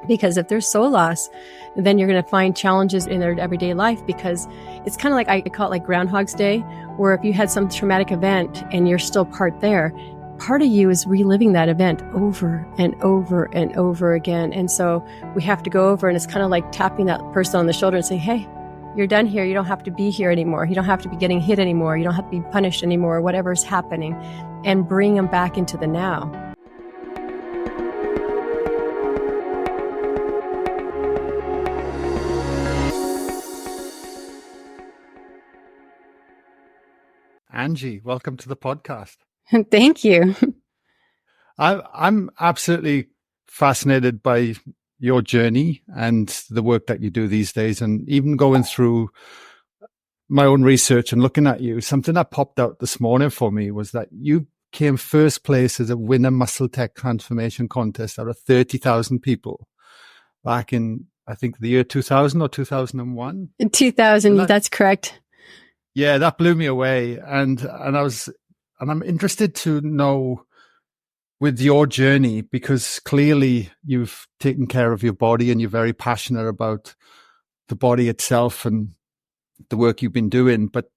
Because if there's soul loss, then you're going to find challenges in their everyday life, because it's kind of like, I call it like Groundhog's Day, where if you had some traumatic event and you're still part there, part of you is reliving that event over and over and over again. And so we have to go over, and it's kind of like tapping that person on the shoulder and say, hey, you're done here. You don't have to be here anymore. You don't have to be getting hit anymore. You don't have to be punished anymore, whatever's happening, and bring them back into the now. Angie, welcome to the podcast. Thank you. I'm absolutely fascinated by your journey and the work that you do these days. And even going through my own research and looking at you, something that popped out this morning for me was that you came first place as a winner muscle tech transformation contest out of 30,000 people back in, I think, the year 2000 or 2001. In 2000, that's correct. Yeah, that blew me away. And I'm interested to know with your journey, because clearly you've taken care of your body and you're very passionate about the body itself and the work you've been doing. But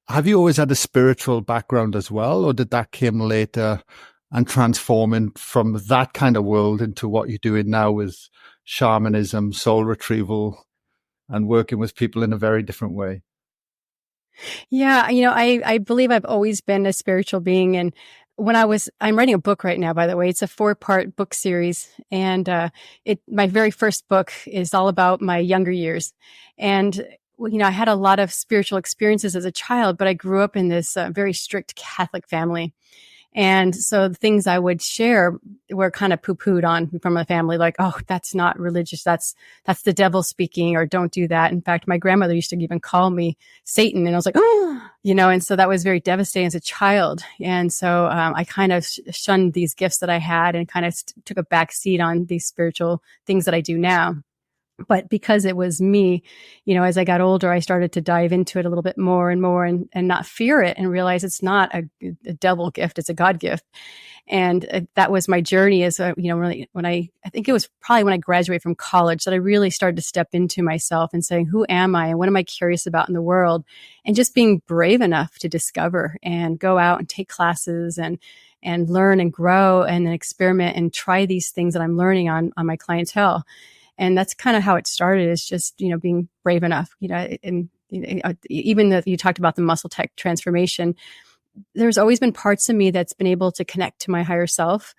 have you always had a spiritual background as well, or did that come later and transforming from that kind of world into what you're doing now with shamanism, soul retrieval, and working with people in a very different way? Yeah, I believe I've always been a spiritual being. And I'm writing a book right now, by the way. It's a 4-part book series. And my very first book is all about my younger years. And, I had a lot of spiritual experiences as a child, but I grew up in this very strict Catholic family. And so the things I would share were kind of poo-pooed on from my family, like, oh, that's not religious. That's the devil speaking, or don't do that. In fact, my grandmother used to even call me Satan. And I was like, oh, and so that was very devastating as a child. And so I kind of shunned these gifts that I had and kind of took a back seat on these spiritual things that I do now. But because it was me, as I got older, I started to dive into it a little bit more and more, and not fear it, and realize it's not a devil gift, it's a God gift. And that was my journey as, really I think it was probably when I graduated from college that I really started to step into myself and saying, who am I and what am I curious about in the world? And just being brave enough to discover and go out and take classes and learn and grow and then experiment and try these things that I'm learning on my clientele. And that's kind of how it started, is just, being brave enough, and even though you talked about the muscle tech transformation, there's always been parts of me that's been able to connect to my higher self.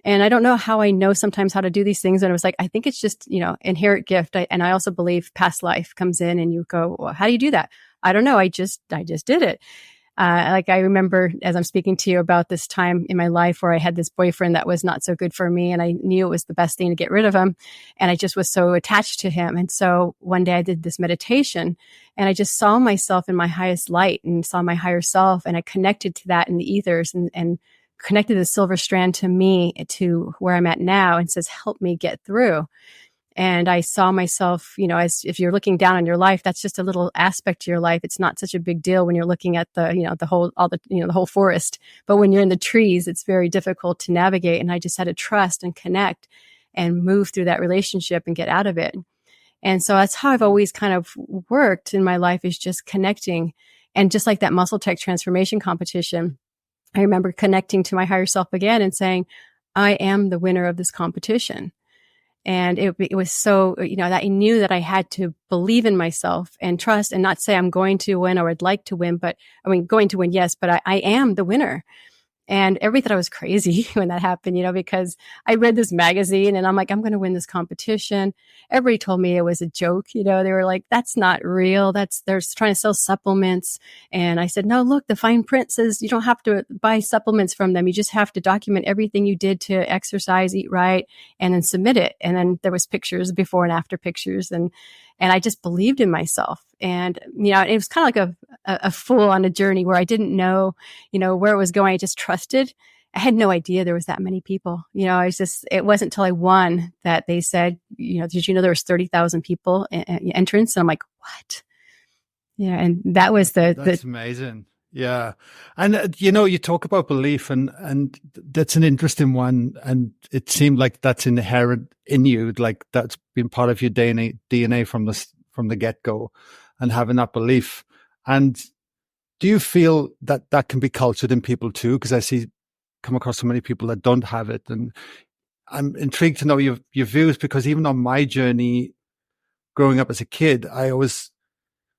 And I don't know how I know sometimes how to do these things. And I was like, I think it's just, inherent gift. And I also believe past life comes in and you go, well, how do you do that? I don't know. I just did it. Like I remember as I'm speaking to you about this time in my life where I had this boyfriend that was not so good for me, and I knew it was the best thing to get rid of him. And I just was so attached to him. And so one day I did this meditation and I just saw myself in my highest light and saw my higher self. And I connected to that in the ethers and connected the silver strand to me, to where I'm at now, and says, help me get through. And I saw myself, as if you're looking down on your life, that's just a little aspect to your life. It's not such a big deal when you're looking at the whole forest. But when you're in the trees, it's very difficult to navigate. And I just had to trust and connect and move through that relationship and get out of it. And so that's how I've always kind of worked in my life, is just connecting. And just like that muscle tech transformation competition, I remember connecting to my higher self again and saying, I am the winner of this competition. And it was so, that I knew that I had to believe in myself and trust, and not say I'm going to win or I'd like to win, but going to win, yes, but I am the winner. And everybody thought I was crazy when that happened, because I read this magazine and I'm like, I'm going to win this competition. Everybody told me it was a joke. They were like, that's not real. They're trying to sell supplements. And I said, no, look, the fine print says you don't have to buy supplements from them. You just have to document everything you did to exercise, eat right, and then submit it. And then there was pictures, before and after pictures. And I just believed in myself. And, it was kind of like a fool on a journey where I didn't know, where it was going. I just trusted. I had no idea there was that many people. It wasn't until I won that they said, did you know there was 30,000 people entrance? And I'm like, what? And that was That's amazing. Yeah. And, you talk about belief and that's an interesting one. And it seemed like that's inherent in you. Like that's been part of your DNA from the get go and having that belief. And do you feel that that can be cultured in people too? Because come across so many people that don't have it. And I'm intrigued to know your views, because even on my journey growing up as a kid, I always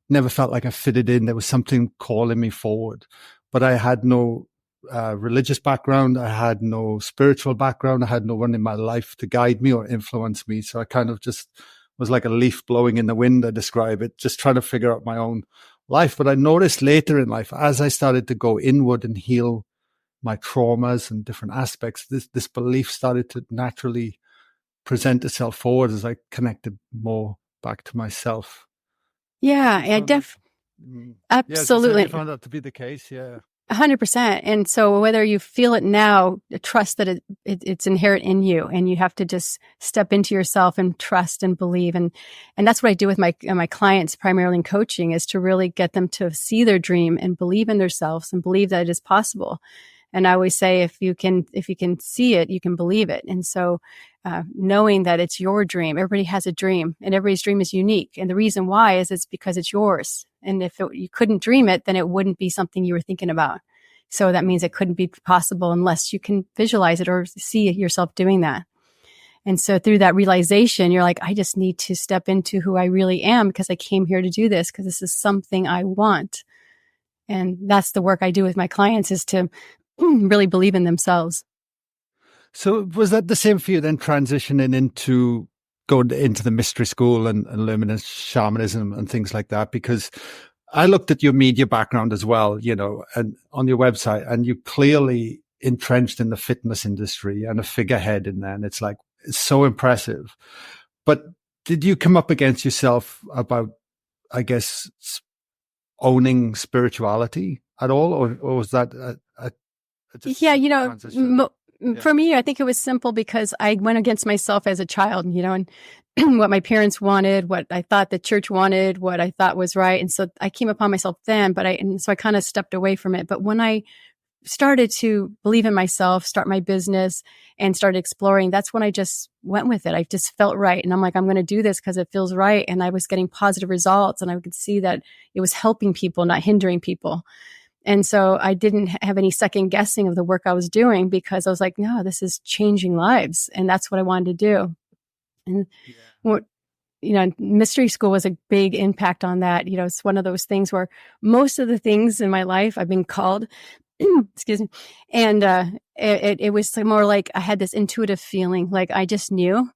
never felt like I fitted in. There was something calling me forward, but I had no religious background. I had no spiritual background. I had no one in my life to guide me or influence me. So I kind of just was like a leaf blowing in the wind, I describe it, just trying to figure out my own life. But I noticed later in life, as I started to go inward and heal my traumas and different aspects, this belief started to naturally present itself forward as I connected more back to myself. Yeah, Yeah, as you said, you absolutely. found that to be the case. Yeah. 100%. And so whether you feel it now, trust that it's inherent in you, and you have to just step into yourself and trust and believe. And that's what I do with my clients, primarily in coaching, is to really get them to see their dream and believe in themselves and believe that it is possible. And I always say, if you can see it, you can believe it. And so, knowing that it's your dream, everybody has a dream and everybody's dream is unique. And the reason why is it's because it's yours. And if you couldn't dream it, then it wouldn't be something you were thinking about. So that means it couldn't be possible unless you can visualize it or see yourself doing that. And so through that realization, you're like, I just need to step into who I really am, because I came here to do this, because this is something I want. And that's the work I do with my clients, is to really believe in themselves. So was that the same for you then, transitioning into going into the mystery school and learning shamanism and things like that? Because I looked at your media background as well, and on your website, and you clearly entrenched in the fitness industry and a figurehead in there. And it's so impressive. But did you come up against yourself about, I guess, owning spirituality at all? Or was that Yeah, transition? for me, I think it was simple because I went against myself as a child, and what my parents wanted, what I thought the church wanted, what I thought was right. And so I came upon myself then, so I kind of stepped away from it. But when I started to believe in myself, start my business, and started exploring, that's when I just went with it. I just felt right. And I'm like, I'm going to do this because it feels right. And I was getting positive results, and I could see that it was helping people, not hindering people. And so I didn't have any second guessing of the work I was doing, because I was like, no, this is changing lives. And that's what I wanted to do. And what, mystery school was a big impact on that. It's one of those things where most of the things in my life I've been called, excuse me. And it was more like I had this intuitive feeling, like I just knew.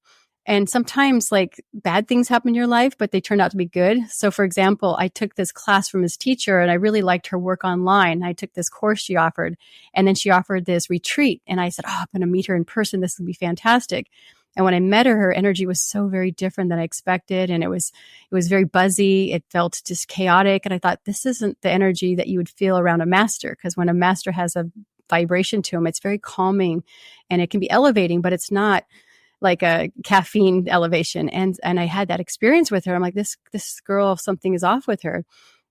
And sometimes like bad things happen in your life, but they turned out to be good. So for example, I took this class from this teacher and I really liked her work online. I took this course she offered, and then she offered this retreat. And I said, I'm going to meet her in person. This would be fantastic. And when I met her, her energy was so very different than I expected. And it was very buzzy. It felt just chaotic. And I thought, this isn't the energy that you would feel around a master. Because when a master has a vibration to him, it's very calming and it can be elevating, but it's not like a caffeine elevation. And I had that experience with her. I'm like, this girl, something is off with her.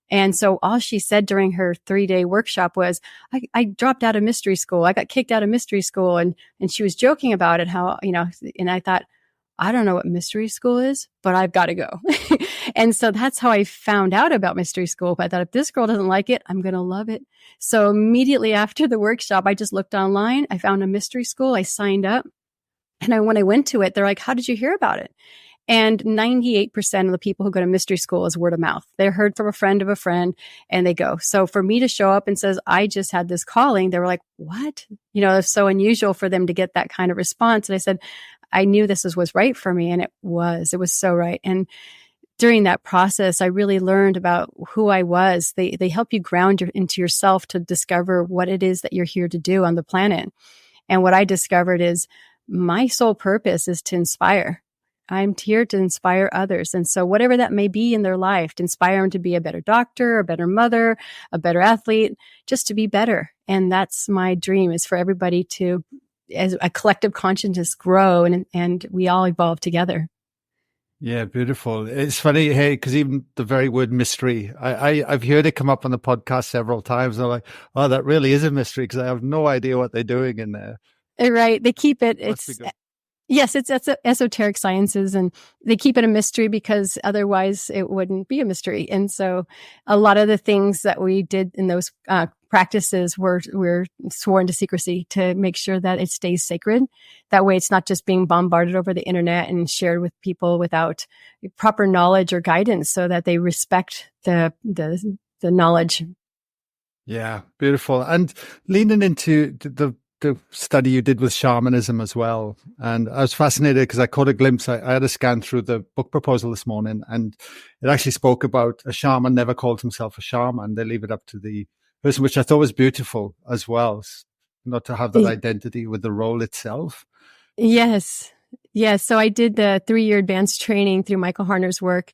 And so all she said during her 3-day workshop was, I dropped out of mystery school. I got kicked out of mystery school. And she was joking about it, how, and I thought, I don't know what mystery school is, but I've got to go. And so that's how I found out about mystery school. But I thought, if this girl doesn't like it, I'm going to love it. So immediately after the workshop, I just looked online. I found a mystery school. I signed up. And when I went to it, they're like, how did you hear about it? And 98% of the people who go to mystery school is word of mouth. They heard from a friend of a friend and they go. So for me to show up and says, I just had this calling, they were like, what? It's so unusual for them to get that kind of response. And I said, I knew this was right for me. And it was so right. And during that process, I really learned about who I was. They help you ground into yourself to discover what it is that you're here to do on the planet. And what I discovered is my sole purpose is to inspire. I'm here to inspire others. And so whatever that may be in their life, to inspire them to be a better doctor, a better mother, a better athlete, just to be better. And that's my dream, is for everybody to, as a collective consciousness, grow and we all evolve together. Yeah, beautiful. It's funny, hey, because even the very word mystery, I've heard it come up on the podcast several times. And I'm like, oh, that really is a mystery because I have no idea what they're doing in there. Right. They keep it. Must be It's good. Yes, it's esoteric sciences, and they keep it a mystery because otherwise it wouldn't be a mystery. And so, a lot of the things that we did in those practices were sworn to secrecy to make sure that it stays sacred. That way, it's not just being bombarded over the internet and shared with people without proper knowledge or guidance, so that they respect the knowledge. Yeah, beautiful. And leaning into the study you did with shamanism as well. And I was fascinated because I caught a glimpse. I had a scan through the book proposal this morning, and it actually spoke about a shaman never called himself a shaman. They leave it up to the person, which I thought was beautiful as well, not to have that identity with the role itself. Yes. Yes. So I did the 3-year advanced training through Michael Harner's work.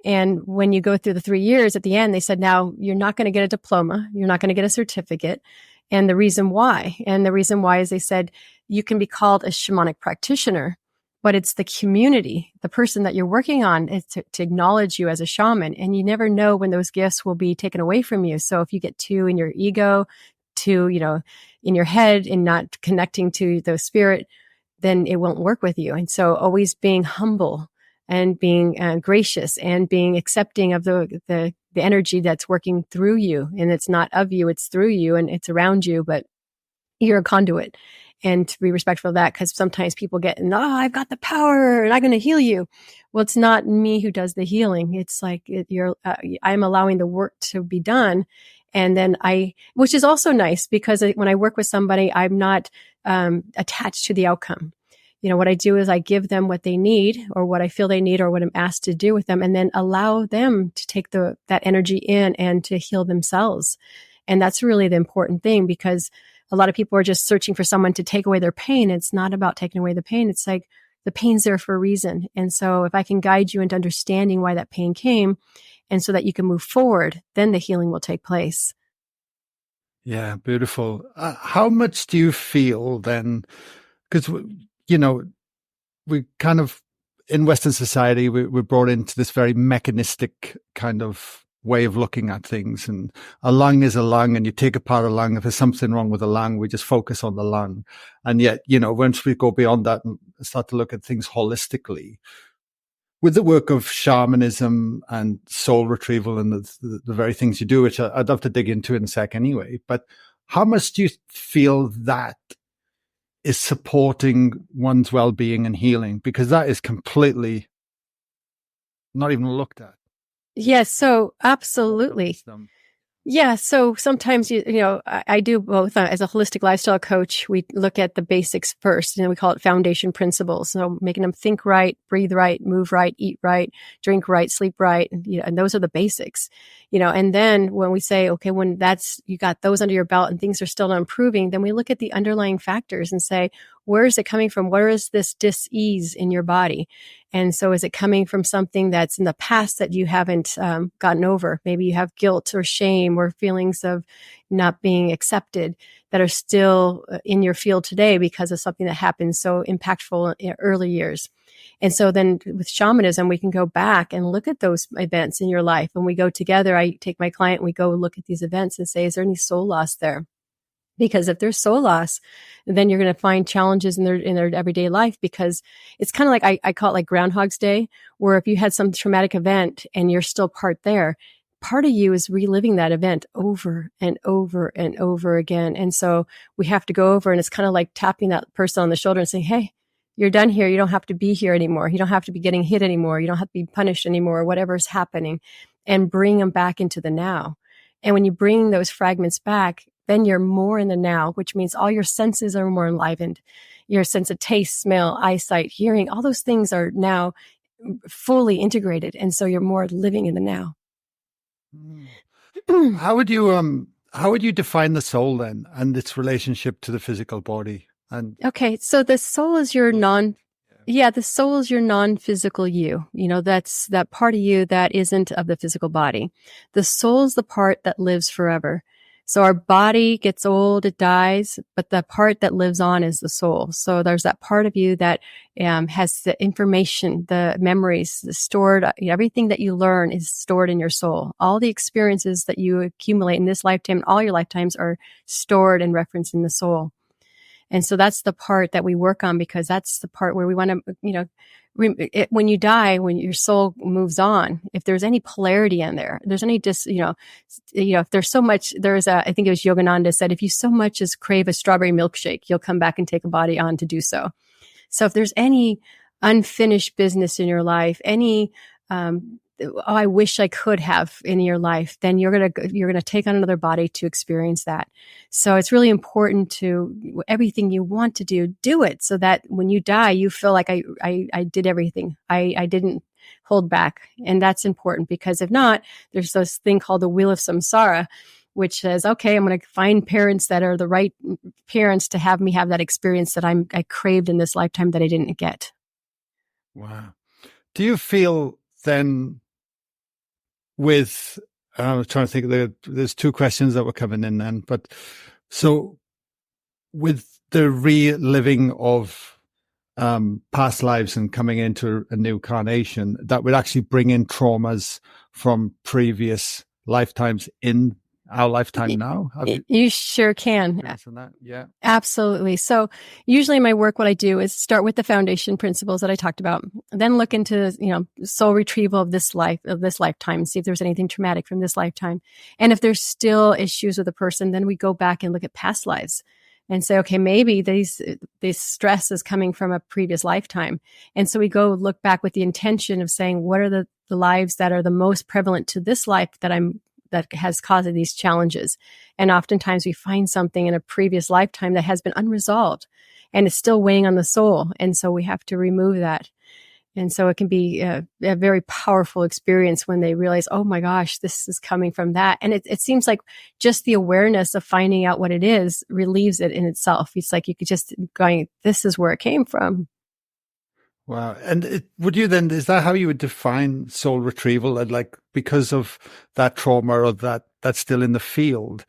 And when you go through the 3 years, at the end, they said, now you're not going to get a diploma. You're not going to get a certificate. And the reason why is they said, you can be called a shamanic practitioner, but it's the community, the person that you're working on is to acknowledge you as a shaman. And you never know when those gifts will be taken away from you. So if you get too in your ego, too, in your head and not connecting to the spirit, then it won't work with you. And so always being humble and being gracious and being accepting of the energy that's working through you. And it's not of you, it's through you and it's around you, but you're a conduit. And to be respectful of that, because sometimes people get, I've got the power and I'm going to heal you. Well, it's not me who does the healing. It's like I'm allowing the work to be done. And then which is also nice because when I work with somebody, I'm not attached to the outcome. What I do is I give them what they need or what I feel they need or what I'm asked to do with them, and then allow them to take that energy in and to heal themselves. And that's really the important thing, because a lot of people are just searching for someone to take away their pain. It's not about taking away the pain. It's like the pain's there for a reason. And so if I can guide you into understanding why that pain came, and so that you can move forward, then the healing will take place. Yeah, beautiful. How much do you feel then? Because, we kind of, in Western society, we're brought into this very mechanistic kind of way of looking at things. And a lung is a lung, and you take apart a lung. If there's something wrong with the lung, we just focus on the lung. And yet, once we go beyond that and start to look at things holistically, with the work of shamanism and soul retrieval and the very things you do, which I'd love to dig into in a sec anyway, but how much do you feel that is supporting one's well-being and healing? Because that is completely not even looked at. Yes, so absolutely. Yeah. So sometimes, I do both. As a holistic lifestyle coach, we look at the basics first, and we call it foundation principles. So making them think right, breathe right, move right, eat right, drink right, sleep right. And those are the basics, and then when we say, okay, when you got those under your belt and things are still not improving, then we look at the underlying factors and say, where is it coming from? Where is this dis-ease in your body? And so is it coming from something that's in the past that you haven't gotten over? Maybe you have guilt or shame or feelings of not being accepted that are still in your field today because of something that happened so impactful in early years. And so then with shamanism, we can go back and look at those events in your life. When we go together, I take my client and we go look at these events and say, is there any soul loss there? Because if there's soul loss, then you're going to find challenges in their everyday life, because it's kind of like, I call it like Groundhog's Day, where if you had some traumatic event and you're still part of you is reliving that event over and over and over again. And so we have to go over, and it's kind of like tapping that person on the shoulder and saying, hey, you're done here. You don't have to be here anymore. You don't have to be getting hit anymore. You don't have to be punished anymore, whatever is happening, and bring them back into the now. And when you bring those fragments back, then you're more in the now, which means all your senses are more enlivened. Your sense of taste, smell, eyesight, hearing, all those things are now fully integrated. And so you're more living in the now. How would you define the soul then, and its relationship to the physical body? And okay, so the soul is your the soul is your non-physical you. That's that part of you that isn't of the physical body. The soul is the part that lives forever. So our body gets old, it dies, but the part that lives on is the soul. So there's that part of you that has the information, the memories, the stored, everything that you learn is stored in your soul. All the experiences that you accumulate in this lifetime, all your lifetimes are stored and referenced in the soul. And so that's the part that we work on, because that's the part where we want to, when you die, when your soul moves on, if there's any polarity in there, there's any if there's so much, I think it was Yogananda said, if you so much as crave a strawberry milkshake, you'll come back and take a body on to do so. So if there's any unfinished business in your life, any, I wish I could have in your life, then you're going to take on another body to experience that. So it's really important to everything you want to do it so that when you die, you feel like I did everything. I didn't hold back. And that's important, because if not, there's this thing called the wheel of samsara, which says, okay, I'm going to find parents that are the right parents to have me have that experience that I craved in this lifetime that I didn't get. Wow. Do you feel then I was trying to think, there's two questions that were coming in then, but so with the reliving of past lives and coming into a new carnation, that would actually bring in traumas from previous lifetimes in our lifetime now? You sure can. Yeah. Absolutely. So usually in my work, what I do is start with the foundation principles that I talked about, then look into, soul retrieval of this lifetime, see if there's anything traumatic from this lifetime. And if there's still issues with the person, then we go back and look at past lives and say, okay, maybe this stress is coming from a previous lifetime. And so we go look back with the intention of saying, what are the lives that are the most prevalent to this life that has caused these challenges. And oftentimes we find something in a previous lifetime that has been unresolved and it's still weighing on the soul. And so we have to remove that. And so it can be a very powerful experience when they realize, oh my gosh, this is coming from that. And it seems like just the awareness of finding out what it is relieves it in itself. It's like you could just going, this is where it came from. Wow. And is that how you would define soul retrieval? And like, because of that trauma or that's still in the field,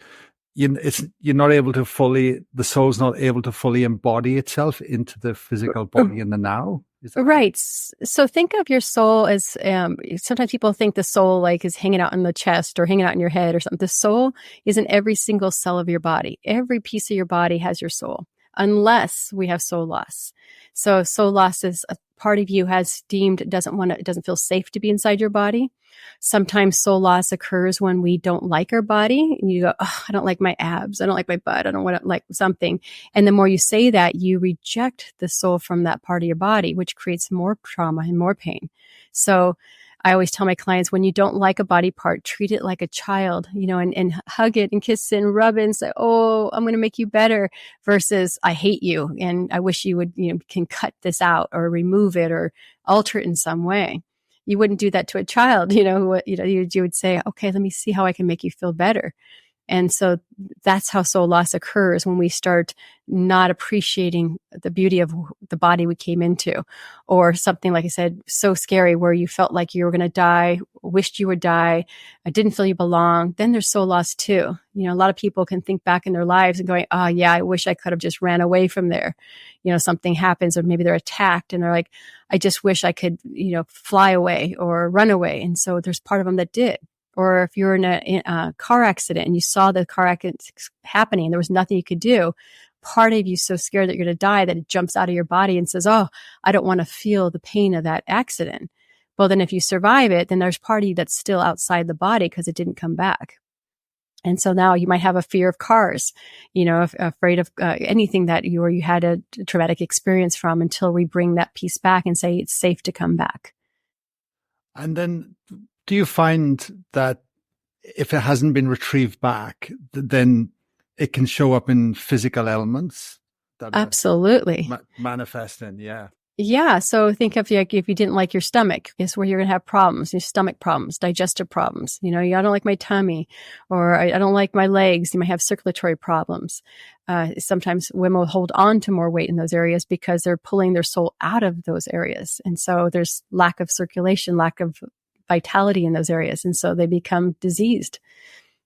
you're not able to the soul's not able to fully embody itself into the physical body in the now? Right. So think of your soul as, sometimes people think the soul like is hanging out in the chest or hanging out in your head or something. The soul is in every single cell of your body. Every piece of your body has your soul, unless we have soul loss. So soul loss is a part of you has deemed it doesn't feel safe to be inside your body. Sometimes soul loss occurs when we don't like our body and you go, oh, I don't like my abs. I don't like my butt. I don't want to like something. And the more you say that, you reject the soul from that part of your body, which creates more trauma and more pain. So I always tell my clients, when you don't like a body part, treat it like a child, and hug it and kiss it and rub it and say, oh, I'm going to make you better, versus I hate you and I wish you would, can cut this out or remove it or alter it in some way. You wouldn't do that to a child, you would say, okay, let me see how I can make you feel better. And so that's how soul loss occurs, when we start not appreciating the beauty of the body we came into, or something, like I said, so scary where you felt like you were going to die, wished you would die, didn't feel you belong. Then there's soul loss too. A lot of people can think back in their lives and going, oh yeah, I wish I could have just ran away from there. Something happens, or maybe they're attacked and they're like, I just wish I could, fly away or run away. And so there's part of them that did. Or if you're in a car accident and you saw the car accident happening, there was nothing you could do. Part of you is so scared that you're going to die that it jumps out of your body and says, oh, I don't want to feel the pain of that accident. Well, then if you survive it, then there's part of you that's still outside the body because it didn't come back. And so now you might have a fear of cars, afraid of anything that you had a traumatic experience from, until we bring that piece back and say it's safe to come back. And then do you find that if it hasn't been retrieved back, then it can show up in physical elements? That Absolutely. Manifesting, yeah. Yeah. So think of if you didn't like your stomach, guess where you're going to have problems, your stomach problems, digestive problems. I don't like my tummy, or I don't like my legs. You might have circulatory problems. Sometimes women will hold on to more weight in those areas because they're pulling their soul out of those areas. And so there's lack of circulation, lack of vitality in those areas. And so they become diseased.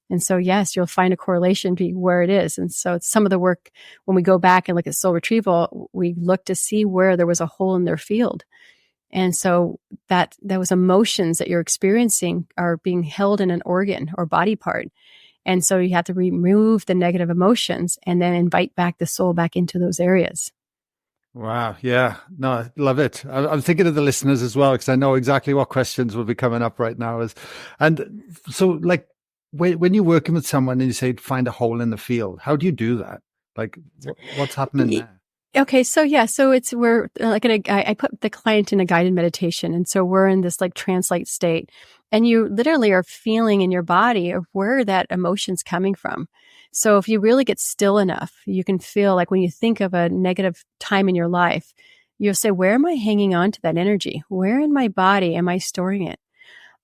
And so, yes, you'll find a correlation be where it is. And so some of the work, when we go back and look at soul retrieval, we look to see where there was a hole in their field. And so that those emotions that you're experiencing are being held in an organ or body part. And so you have to remove the negative emotions and then invite back the soul back into those areas. Wow. Yeah. No, I love it. I'm thinking of the listeners as well, because I know exactly what questions will be coming up right now. And so, like, when you're working with someone and you say, find a hole in the field, how do you do that? Like, what's happening there? Okay. So we're like I put the client in a guided meditation. And so we're in this like trance-like state, and you literally are feeling in your body of where that emotion's coming from. So if you really get still enough, you can feel like when you think of a negative time in your life, you'll say, where am I hanging on to that energy? Where in my body am I storing it?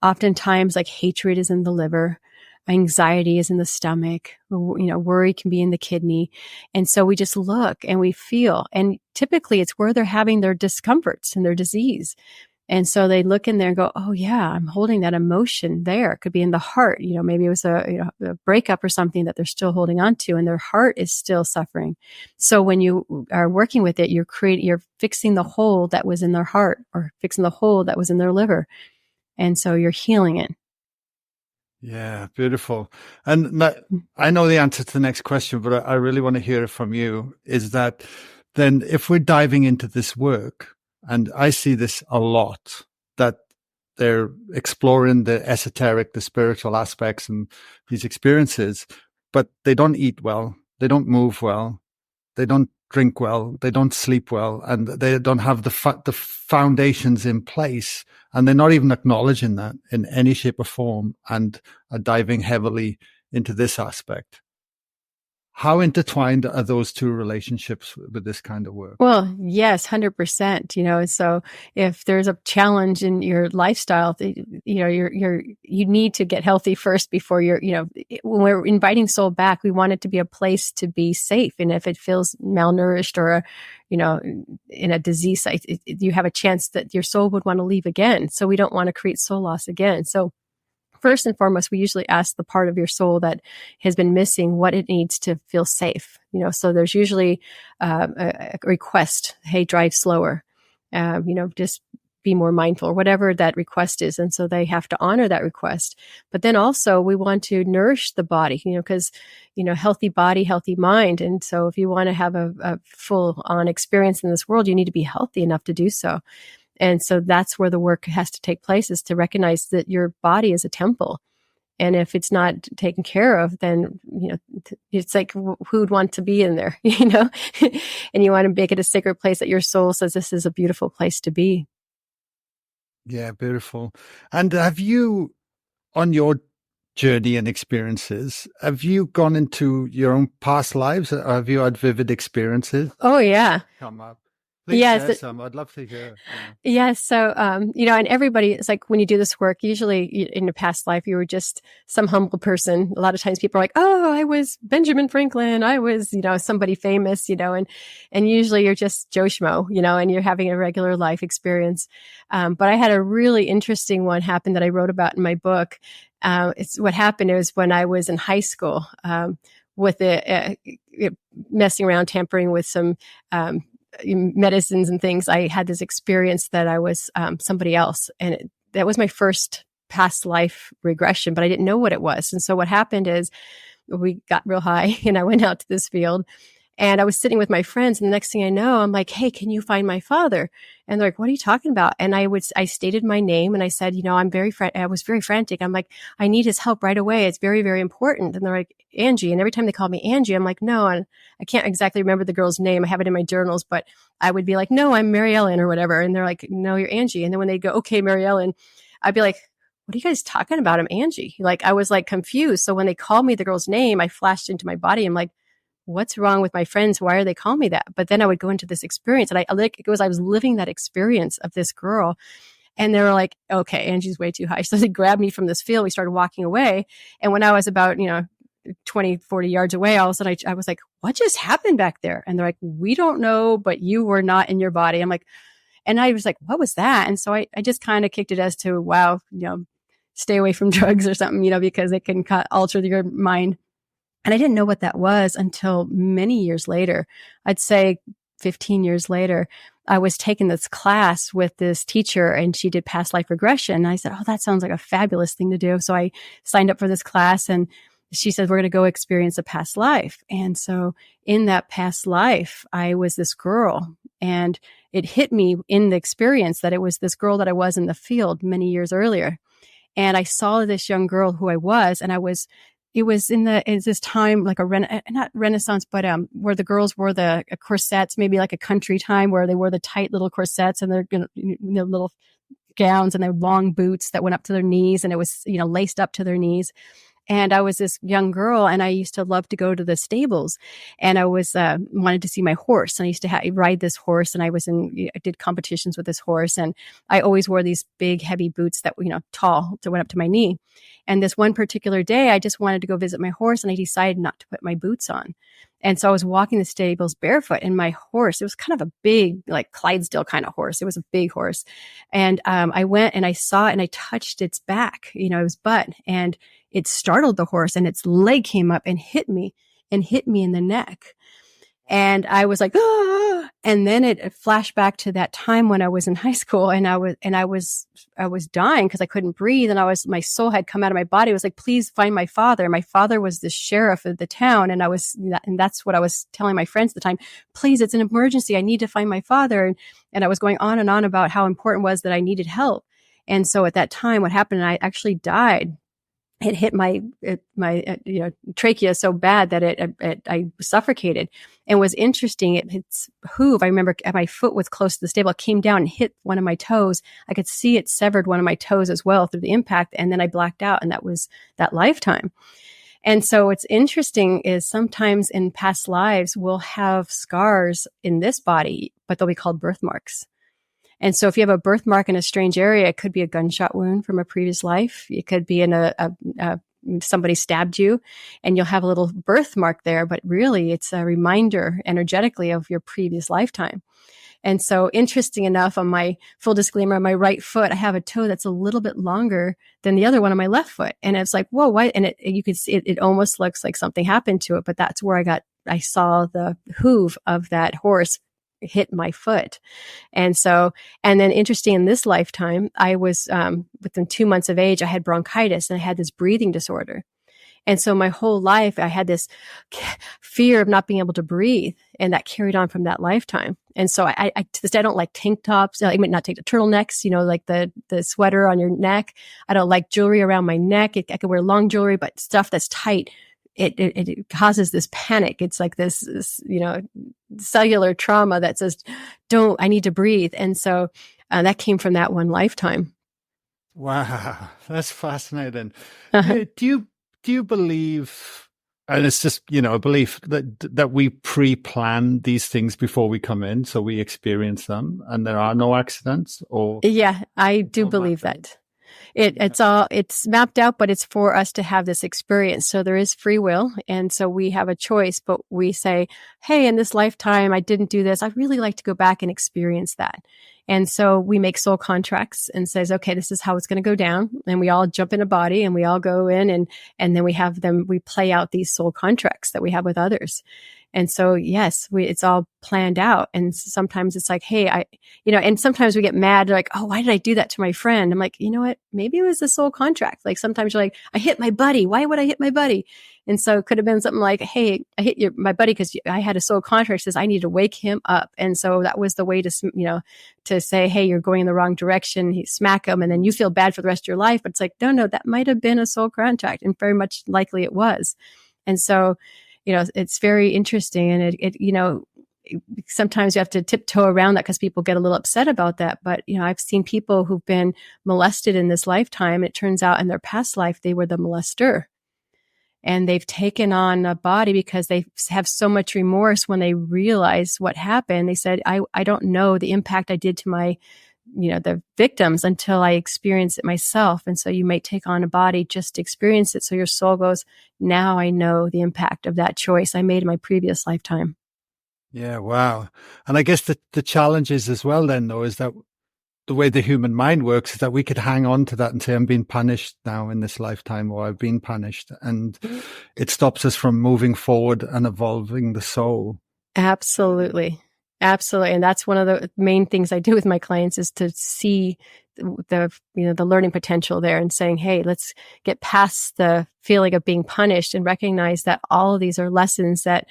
Oftentimes, like hatred is in the liver. Anxiety is in the stomach, worry can be in the kidney. And so we just look and we feel, and typically it's where they're having their discomforts and their disease. And so they look in there and go, oh yeah, I'm holding that emotion there. It could be in the heart. Maybe it was a breakup or something that they're still holding on to, and their heart is still suffering. So when you are working with it, you're fixing the hole that was in their heart or fixing the hole that was in their liver. And so you're healing it. Yeah, beautiful. And I know the answer to the next question, but I really want to hear it from you, is that then if we're diving into this work, and I see this a lot, that they're exploring the esoteric, the spiritual aspects and these experiences, but they don't eat well, they don't move well, they don't drink well, they don't sleep well, and they don't have the foundations in place, and they're not even acknowledging that in any shape or form, and are diving heavily into this aspect. How intertwined are those two relationships with this kind of work? Well, yes, 100%. So if there's a challenge in your lifestyle, you need to get healthy first before when we're inviting soul back, we want it to be a place to be safe. And if it feels malnourished or, in a disease site, you have a chance that your soul would want to leave again. So we don't want to create soul loss again. So first and foremost, we usually ask the part of your soul that has been missing what it needs to feel safe. So there's usually a request, hey, drive slower, just be more mindful, or whatever that request is. And so they have to honor that request. But then also we want to nourish the body, because, healthy body, healthy mind. And so if you want to have a full on experience in this world, you need to be healthy enough to do so. And so that's where the work has to take place, is to recognize that your body is a temple. And if it's not taken care of, then, it's like, who'd want to be in there, and you want to make it a sacred place that your soul says, this is a beautiful place to be. Yeah, beautiful. And have you, on your journey and experiences, have you gone into your own past lives? Or have you had vivid experiences? Oh, yeah. Come up. Please share some. I'd love to hear. Yes. So, and everybody, it's like when you do this work, usually in your past life, you were just some humble person. A lot of times people are like, oh, I was Benjamin Franklin. I was, somebody famous, and usually you're just Joe Schmo, and you're having a regular life experience. But I had a really interesting one happen that I wrote about in my book. It's what happened. It was when I was in high school, with messing around, tampering with some, medicines and things. I had this experience that I was somebody else, and that was my first past life regression, but I didn't know what it was. And so what happened is we got real high, and I went out to this field, and I was sitting with my friends, and the next thing I know, I'm like, hey, can you find my father? And they're like, what are you talking about? And I stated my name, and I said, I was very frantic. I'm like, I need his help right away. It's very, very important. And they're like, Angie. And every time they called me Angie, I'm like, no, and I can't exactly remember the girl's name. I have it in my journals, but I would be like, no, I'm Mary Ellen or whatever. And they're like, no, you're Angie. And then when they go, okay, Mary Ellen, I'd be like, what are you guys talking about? I'm Angie. Like, I was like confused. So when they called me the girl's name, I flashed into my body. I'm like, what's wrong with my friends? Why are they calling me that? But then I would go into this experience, and I was living that experience of this girl. And they were like, okay, Angie's way too high. So they grabbed me from this field. We started walking away. And when I was about, 20, 40 yards away, all of a sudden I was like, what just happened back there? And they're like, we don't know, but you were not in your body. I'm like, and I was like, what was that? And so I just kind of kicked it as to, wow, stay away from drugs or something, because it can alter your mind. And I didn't know what that was until many years later. I'd say 15 years later, I was taking this class with this teacher and she did past life regression. And I said, oh, that sounds like a fabulous thing to do. So I signed up for this class and she said, we're going to go experience a past life. And so in that past life, I was this girl, and it hit me in the experience that it was this girl that I was in the field many years earlier. And I saw this young girl who I was, and it was in this time, like not Renaissance, but where the girls wore the corsets, maybe like a country time where they wore the tight little corsets and their little gowns and their long boots that went up to their knees, and it was laced up to their knees. And I was this young girl, and I used to love to go to the stables, and I was wanted to see my horse, and I used to ride this horse, and I did competitions with this horse, and I always wore these big, heavy boots that tall, that went up to my knee. And this one particular day, I just wanted to go visit my horse, and I decided not to put my boots on. And so I was walking the stables barefoot, and my horse, it was kind of a big, like Clydesdale kind of horse. It was a big horse. And I went and I saw it, and I touched its back, its butt, and it startled the horse, and its leg came up and hit me in the neck. And I was like, ah! And then it flashed back to that time when I was in high school, and I was dying because I couldn't breathe. And my soul had come out of my body. It was like, please find my father. My father was the sheriff of the town. And that's what I was telling my friends at the time. Please, it's an emergency. I need to find my father. And I was going on and on about how important it was that I needed help. And so at that time, what happened, I actually died. It hit my trachea so bad that I suffocated. And was interesting. Its hoof, I remember my foot was close to the stable. It came down and hit one of my toes. I could see it severed one of my toes as well through the impact. And then I blacked out, and that was that lifetime. And so what's interesting is sometimes in past lives, we'll have scars in this body, but they'll be called birthmarks. And so if you have a birthmark in a strange area, it could be a gunshot wound from a previous life. It could be in somebody stabbed you, and you'll have a little birthmark there, but really it's a reminder energetically of your previous lifetime. And so interesting enough, on my full disclaimer, on my right foot, I have a toe that's a little bit longer than the other one on my left foot. And it's like, whoa, why? And you could see it almost looks like something happened to it, but that's where I saw the hoof of that horse hit my foot. And then interesting, in this lifetime, I was, within 2 months of age, I had bronchitis, and I had this breathing disorder. And so my whole life, I had this fear of not being able to breathe, and that carried on from that lifetime. And so I to this day, I don't like tank tops. I might not take the turtlenecks, like the sweater on your neck. I don't like jewelry around my neck. I can wear long jewelry, but stuff that's tight, it causes this panic. It's like this cellular trauma that says, I need to breathe. And so that came from that one lifetime. Wow. That's fascinating. Uh-huh. Do you believe, and it's just, a belief that we pre-plan these things before we come in, so we experience them and there are no accidents? Or yeah, I do believe that. It's mapped out, but it's for us to have this experience. So there is free will. And so we have a choice, but we say, hey, in this lifetime, I didn't do this. I'd really like to go back and experience that. And so we make soul contracts and says, okay, this is how it's going to go down. And we all jump in a body and we all go in, and then we play out these soul contracts that we have with others. And so, yes, it's all planned out. And sometimes it's like, hey, and sometimes we get mad, like, oh, why did I do that to my friend? I'm like, you know what? Maybe it was a soul contract. Like sometimes you're like, I hit my buddy. Why would I hit my buddy? And so it could have been something like, hey, I hit my buddy because I had a soul contract that says I need to wake him up. And so that was the way to say, hey, you're going in the wrong direction. You smack him, and then you feel bad for the rest of your life. But it's like, no, that might have been a soul contract, and very much likely it was. And so, it's very interesting. And sometimes you have to tiptoe around that because people get a little upset about that. But, I've seen people who've been molested in this lifetime. It turns out in their past life, they were the molester. And they've taken on a body because they have so much remorse when they realize what happened. They said, I don't know the impact I did to my, the victims until I experience it myself. And so you may take on a body just to experience it. So your soul goes, now I know the impact of that choice I made in my previous lifetime. Yeah. Wow. And I guess the challenge is as well then, though, is that the way the human mind works is that we could hang on to that and say, I'm being punished now in this lifetime, or I've been punished. And it stops us from moving forward and evolving the soul. Absolutely. Absolutely. And that's one of the main things I do with my clients is to see the learning potential there and saying, hey, let's get past the feeling of being punished and recognize that all of these are lessons that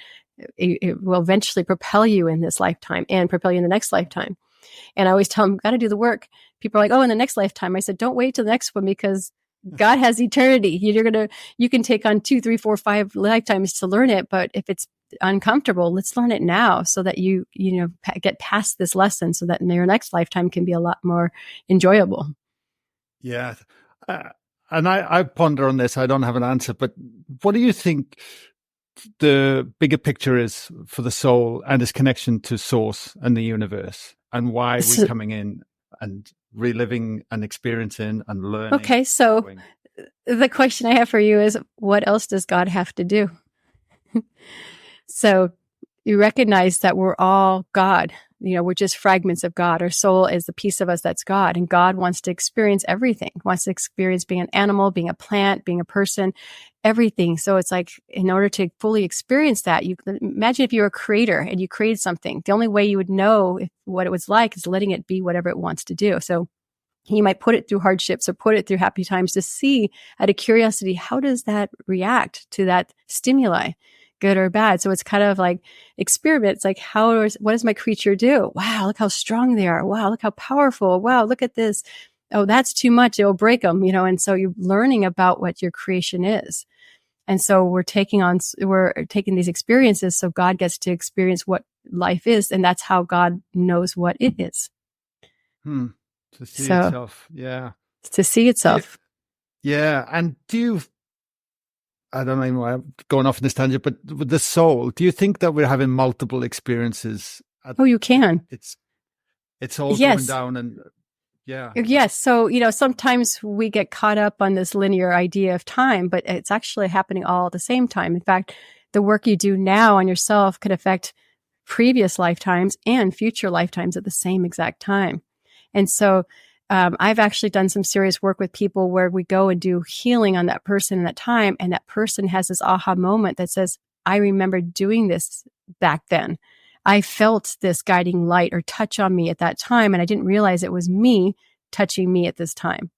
it will eventually propel you in this lifetime and propel you in the next lifetime. And I always tell them, got to do the work. People are like, oh, in the next lifetime. I said, don't wait till the next one because God has eternity. You can take on 2, 3, 4, 5 lifetimes to learn it. But if it's uncomfortable, let's learn it now so that you get past this lesson so that in your next lifetime can be a lot more enjoyable. Yeah. And I ponder on this. I don't have an answer, but what do you think the bigger picture is for the soul and its connection to source and the universe, and why we're coming in and reliving and experiencing and learning? Okay, so the question I have for you is, what else does God have to do? So you recognize that we're all God. We're just fragments of God. Our soul is the piece of us that's God. And God wants to experience everything, wants to experience being an animal, being a plant, being a person, everything. So it's like, in order to fully experience that, you imagine if you were a creator and you created something, the only way you would know what it was like is letting it be whatever it wants to do. So you might put it through hardships or put it through happy times to see, out of curiosity, how does that react to that stimuli, good or bad? So it's kind of like experiments, like what does my creature do? Wow, look how strong they are. Wow, look how powerful. Wow, look at this. Oh, that's too much. It will break them, and so you're learning about what your creation is. And so we're taking these experiences so God gets to experience what life is. And that's how God knows what it is. To see itself. Yeah. To see itself. Yeah. And I don't know why I'm going off in this tangent, but with the soul, do you think that we're having multiple experiences? You can. It's all going down and Yes. So, sometimes we get caught up on this linear idea of time, but it's actually happening all at the same time. In fact, the work you do now on yourself could affect previous lifetimes and future lifetimes at the same exact time. And so I've actually done some serious work with people where we go and do healing on that person in that time. And that person has this aha moment that says, I remember doing this back then. I felt this guiding light or touch on me at that time. And I didn't realize it was me touching me at this time.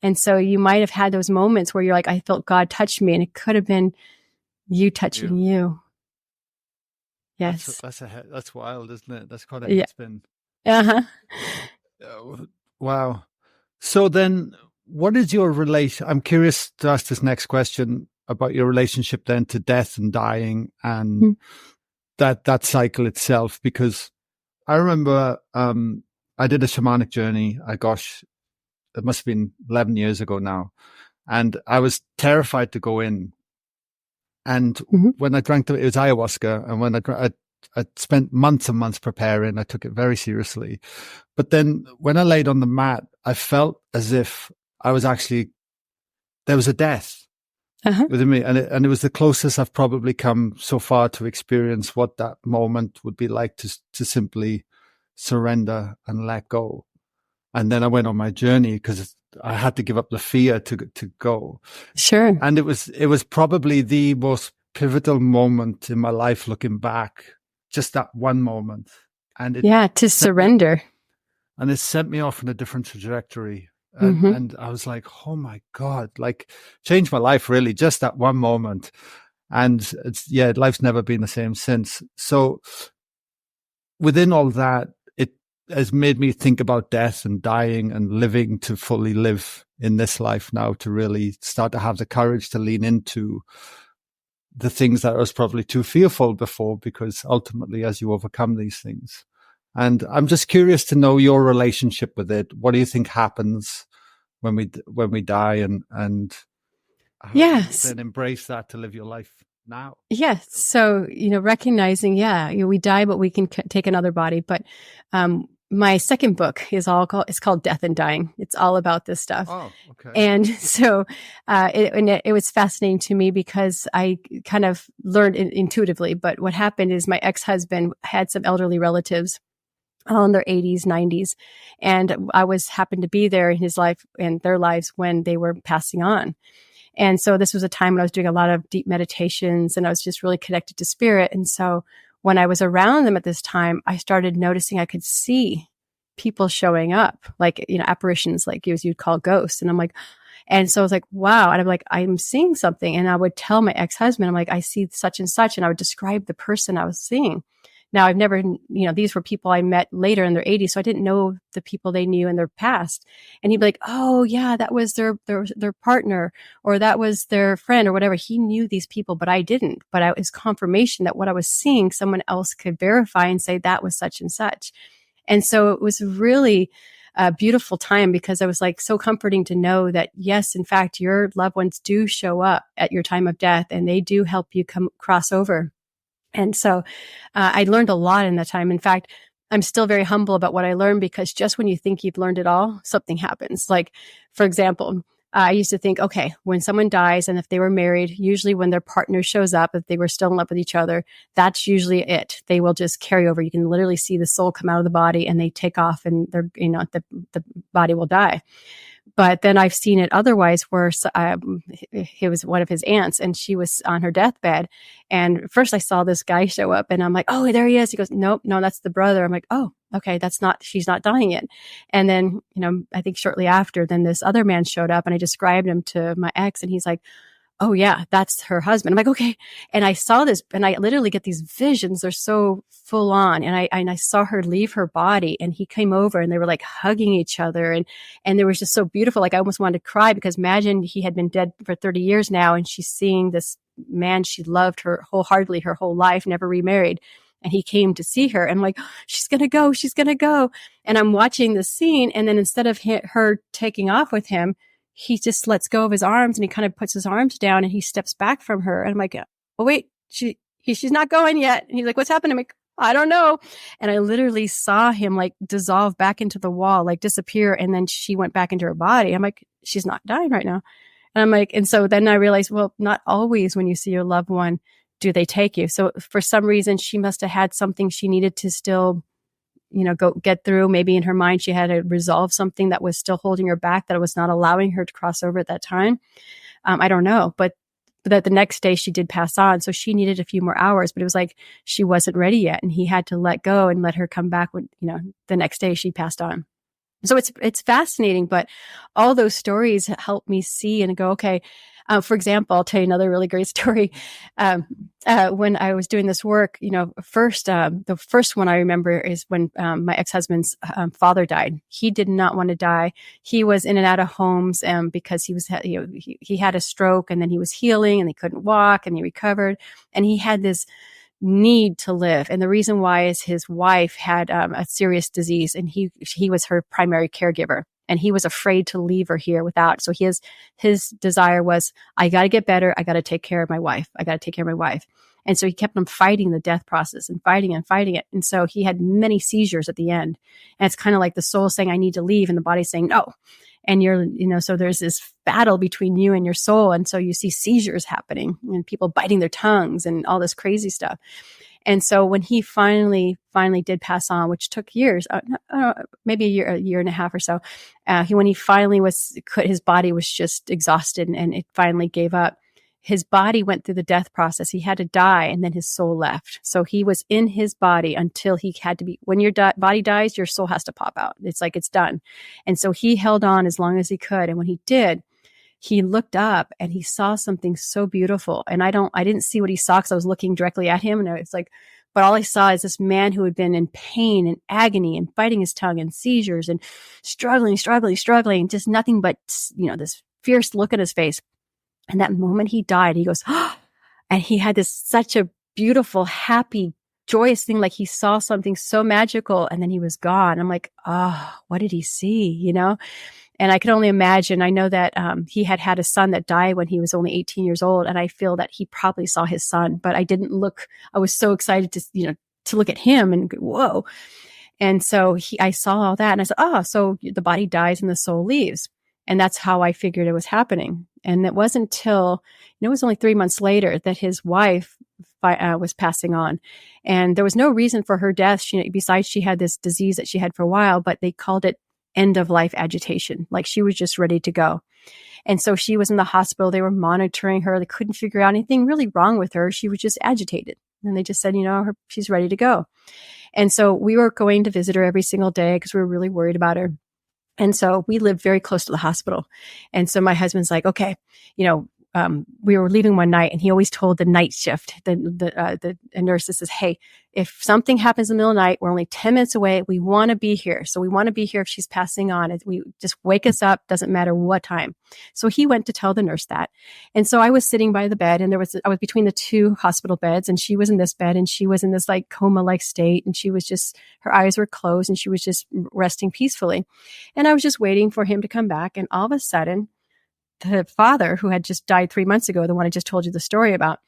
And so you might have had those moments where you're like, I felt God touch me. And it could have been you touching you. Yes. That's wild, isn't it? That's quite a head spin. Uh-huh. Wow. So then what is your relation? I'm curious to ask this next question about your relationship then to death and dying and that cycle itself, because I remember I did a shamanic journey. It must have been 11 years ago now. And I was terrified to go in. And when I drank it was ayahuasca. And when I spent months and months preparing. I took it very seriously. But then when I laid on the mat, I felt as if there was a death within me. And it was the closest I've probably come so far to experience what that moment would be like to simply surrender and let go. And then I went on my journey because I had to give up the fear to go. Sure. And it was probably the most pivotal moment in my life looking back. Just that one moment. And to surrender. And it sent me off in a different trajectory. And I was like, oh my God, like changed my life really, just that one moment. And life's never been the same since. So within all that, it has made me think about death and dying and living to fully live in this life now, to really start to have the courage to lean into the things that I was probably too fearful before, because ultimately as you overcome these things. And I'm just curious to know your relationship with it. What do you think happens when we die and how do you then embrace that to live your life now? Yes. So, recognizing, we die, but we can take another body. But my second book is it's called Death and Dying. It's all about this stuff. Oh, okay. And so it was fascinating to me because I kind of learned intuitively. But what happened is my ex-husband had some elderly relatives all in their 80s, 90s. And I happened to be there in his life and their lives when they were passing on. And so this was a time when I was doing a lot of deep meditations and I was just really connected to spirit. And so when I was around them at this time, I started noticing I could see people showing up, like, apparitions, like you'd call ghosts. And I'm like, and so I was like, wow. And I'm like, I'm seeing something. And I would tell my ex-husband, I'm like, I see such and such. And I would describe the person I was seeing. Now, I've never, these were people I met later in their 80s, so I didn't know the people they knew in their past. And he'd be like, oh, yeah, that was their partner, or that was their friend, or whatever. He knew these people, but I didn't. But it was confirmation that what I was seeing, someone else could verify and say that was such and such. And so it was really a beautiful time because it was like so comforting to know that, yes, in fact, your loved ones do show up at your time of death and they do help you cross over. And so I learned a lot in that time. In fact, I'm still very humble about what I learned because just when you think you've learned it all, something happens. Like, for example, I used to think, okay, when someone dies and if they were married, usually when their partner shows up, if they were still in love with each other, that's usually it. They will just carry over. You can literally see the soul come out of the body and they take off and they're, the body will die. But then I've seen it otherwise where it was one of his aunts and she was on her deathbed. And first I saw this guy show up and I'm like, oh, there he is. He goes, nope, no, that's the brother. I'm like, oh, okay, she's not dying yet. And then, I think shortly after, then this other man showed up and I described him to my ex and he's like, oh yeah, that's her husband. I'm like, okay. And I saw this and I literally get these visions. They're so full on. And I saw her leave her body and he came over and they were like hugging each other. And it was just so beautiful. Like I almost wanted to cry because imagine he had been dead for 30 years now. And she's seeing this man she loved her wholeheartedly her whole life, never remarried. And he came to see her and I'm like, oh, she's going to go. And I'm watching the scene. And then instead of her taking off with him, he just lets go of his arms and he kind of puts his arms down and he steps back from her. And I'm like, oh, wait, she's not going yet. And he's like, what's happening? I'm like, I don't know. And I literally saw him like dissolve back into the wall, like disappear. And then she went back into her body. I'm like, she's not dying right now. And I'm like, and so then I realized, well, not always when you see your loved one, do they take you? So for some reason, she must have had something she needed to still go get through. Maybe in her mind, she had to resolve something that was still holding her back, that was not allowing her to cross over at that time. I don't know, but that the next day she did pass on. So she needed a few more hours, but it was like, she wasn't ready yet. And he had to let go and let her come back when, the next day she passed on. So it's fascinating, but all those stories help me see and go, okay, for example, I'll tell you another really great story. When I was doing this work, the first one I remember is when my ex-husband's father died. He did not want to die. He was in and out of homes because he had a stroke and then he was healing and he couldn't walk and he recovered and he had this need to live. And the reason why is his wife had a serious disease and he was her primary caregiver. And he was afraid to leave her here without. So his desire was, I got to get better. I got to take care of my wife. And so he kept on fighting the death process and fighting it. And so he had many seizures at the end. And it's kind of like the soul saying, I need to leave. And the body's saying, no. And so there's this battle between you and your soul. And so you see seizures happening and people biting their tongues and all this crazy stuff. And so when he finally did pass on, which took years, maybe a year and a half or so, when he finally his body was just exhausted and it finally gave up. His body went through the death process. He had to die and then his soul left. So he was in his body until he had to be, when your body dies, your soul has to pop out. It's like it's done. And so he held on as long as he could. And when he did, he looked up and he saw something so beautiful. And I didn't see what he saw because I was looking directly at him. And it's like, but all I saw is this man who had been in pain and agony and biting his tongue and seizures and struggling, just nothing but, this fierce look at his face. And that moment he died, he goes, oh, and he had such a beautiful, happy, joyous thing. Like he saw something so magical and then he was gone. I'm like, oh, what did he see? And I can only imagine. I know that he had a son that died when he was only 18 years old. And I feel that he probably saw his son, but I didn't look. I was so excited to look at him and go, whoa. And so I saw all that and I said, oh, so the body dies and the soul leaves. And that's how I figured it was happening. And it wasn't until, it was only 3 months later that his wife was passing on. And there was no reason for her death. Besides she had this disease that she had for a while, but they called it end of life agitation. Like she was just ready to go. And so she was in the hospital. They were monitoring her. They couldn't figure out anything really wrong with her. She was just agitated. And they just said, she's ready to go. And so we were going to visit her every single day because we were really worried about her. And so we lived very close to the hospital. And so my husband's like, okay, we were leaving one night and he always told the night shift, the nurse says, hey, if something happens in the middle of the night, we're only 10 minutes away. We want to be here. So we want to be here if she's passing on. We just wake us up. Doesn't matter what time. So he went to tell the nurse that. And so I was sitting by the bed and I was between the two hospital beds and she was in this bed and she was in this like coma-like state. And she was just, her eyes were closed and she was just resting peacefully. And I was just waiting for him to come back. And all of a sudden, the father who had just died 3 months ago, the one I just told you the story about,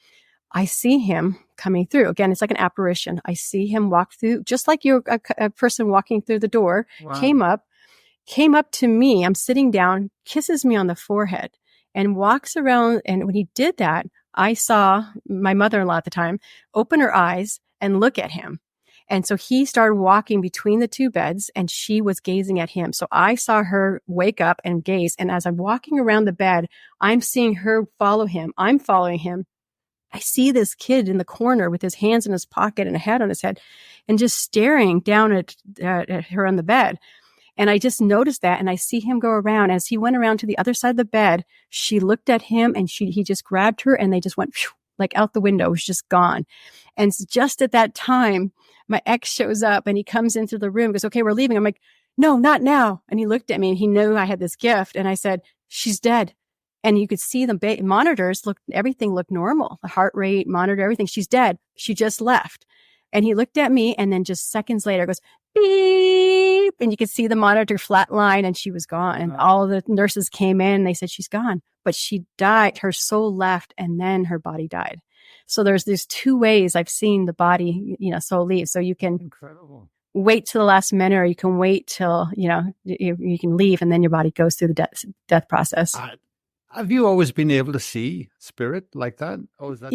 I see him coming through. Again, it's like an apparition. I see him walk through, just like you're a person walking through the door, wow. came up to me. I'm sitting down, kisses me on the forehead and walks around. And when he did that, I saw my mother-in-law at the time open her eyes and look at him. And so he started walking between the two beds and she was gazing at him. So I saw her wake up and gaze. And as I'm walking around the bed, I'm seeing her follow him. I'm following him. I see this kid in the corner with his hands in his pocket and a hat on his head and just staring down at her on the bed. And I just noticed that. And I see him go around. As he went around to the other side of the bed, she looked at him and he just grabbed her and they just went like out the window. It was just gone. And just at that time, my ex shows up and he comes into the room, goes, okay, we're leaving. I'm like, no, not now. And he looked at me and he knew I had this gift. And I said, she's dead. And you could see the monitors everything looked normal. The heart rate monitor, everything. She's dead. She just left. And he looked at me and then just seconds later goes, beep. And you could see the monitor flatline and she was gone. And all the nurses came in and they said, she's gone. But she died. Her soul left and then her body died. So there's two ways I've seen the body, soul leave. So you can wait till the last minute or you can wait till, you can leave and then your body goes through the death process. Have you always been able to see spirit like that? Or is that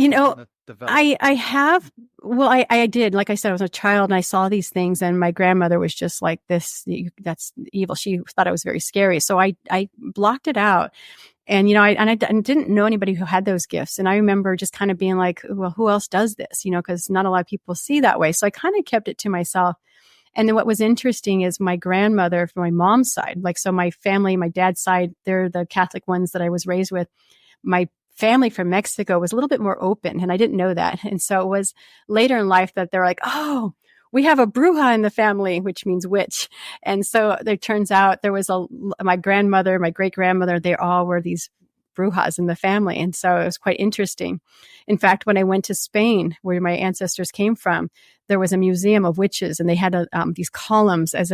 I have. Well, I did. Like I said, I was a child and I saw these things and my grandmother was just like, that's evil. She thought it was very scary. So I blocked it out. And, I didn't know anybody who had those gifts. And I remember just kind of being like, well, who else does this? Because not a lot of people see that way. So I kind of kept it to myself. And then what was interesting is my grandmother from my mom's side, so my family, my dad's side, they're the Catholic ones that I was raised with. My family from Mexico was a little bit more open and I didn't know that. And so it was later in life that they're like, oh, we have a bruja in the family, which means witch. And so it turns out there was my grandmother, my great grandmother, they all were these brujas in the family. And so it was quite interesting. In fact, when I went to Spain, where my ancestors came from, there was a museum of witches and they had these columns as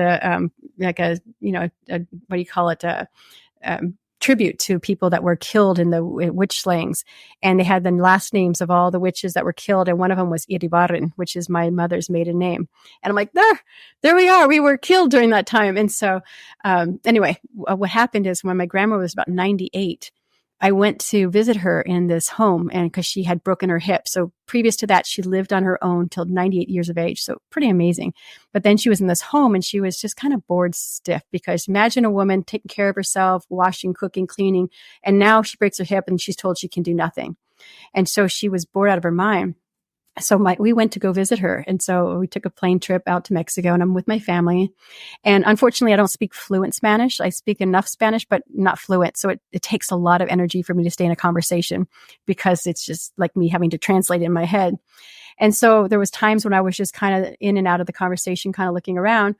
tribute to people that were killed in the witch slayings. And they had the last names of all the witches that were killed. And one of them was Iribarren, which is my mother's maiden name. And I'm like, there we are. We were killed during that time. And so, anyway, what happened is when my grandma was about 98, I went to visit her in this home and because she had broken her hip. So previous to that, she lived on her own till 98 years of age. So pretty amazing. But then she was in this home and she was just kind of bored stiff because imagine a woman taking care of herself, washing, cooking, cleaning. And now she breaks her hip and she's told she can do nothing. And so she was bored out of her mind. So we went to go visit her. And so we took a plane trip out to Mexico and I'm with my family. And unfortunately, I don't speak fluent Spanish. I speak enough Spanish, but not fluent. So it takes a lot of energy for me to stay in a conversation because it's just like me having to translate it in my head. And so there was times when I was just kind of in and out of the conversation, kind of looking around.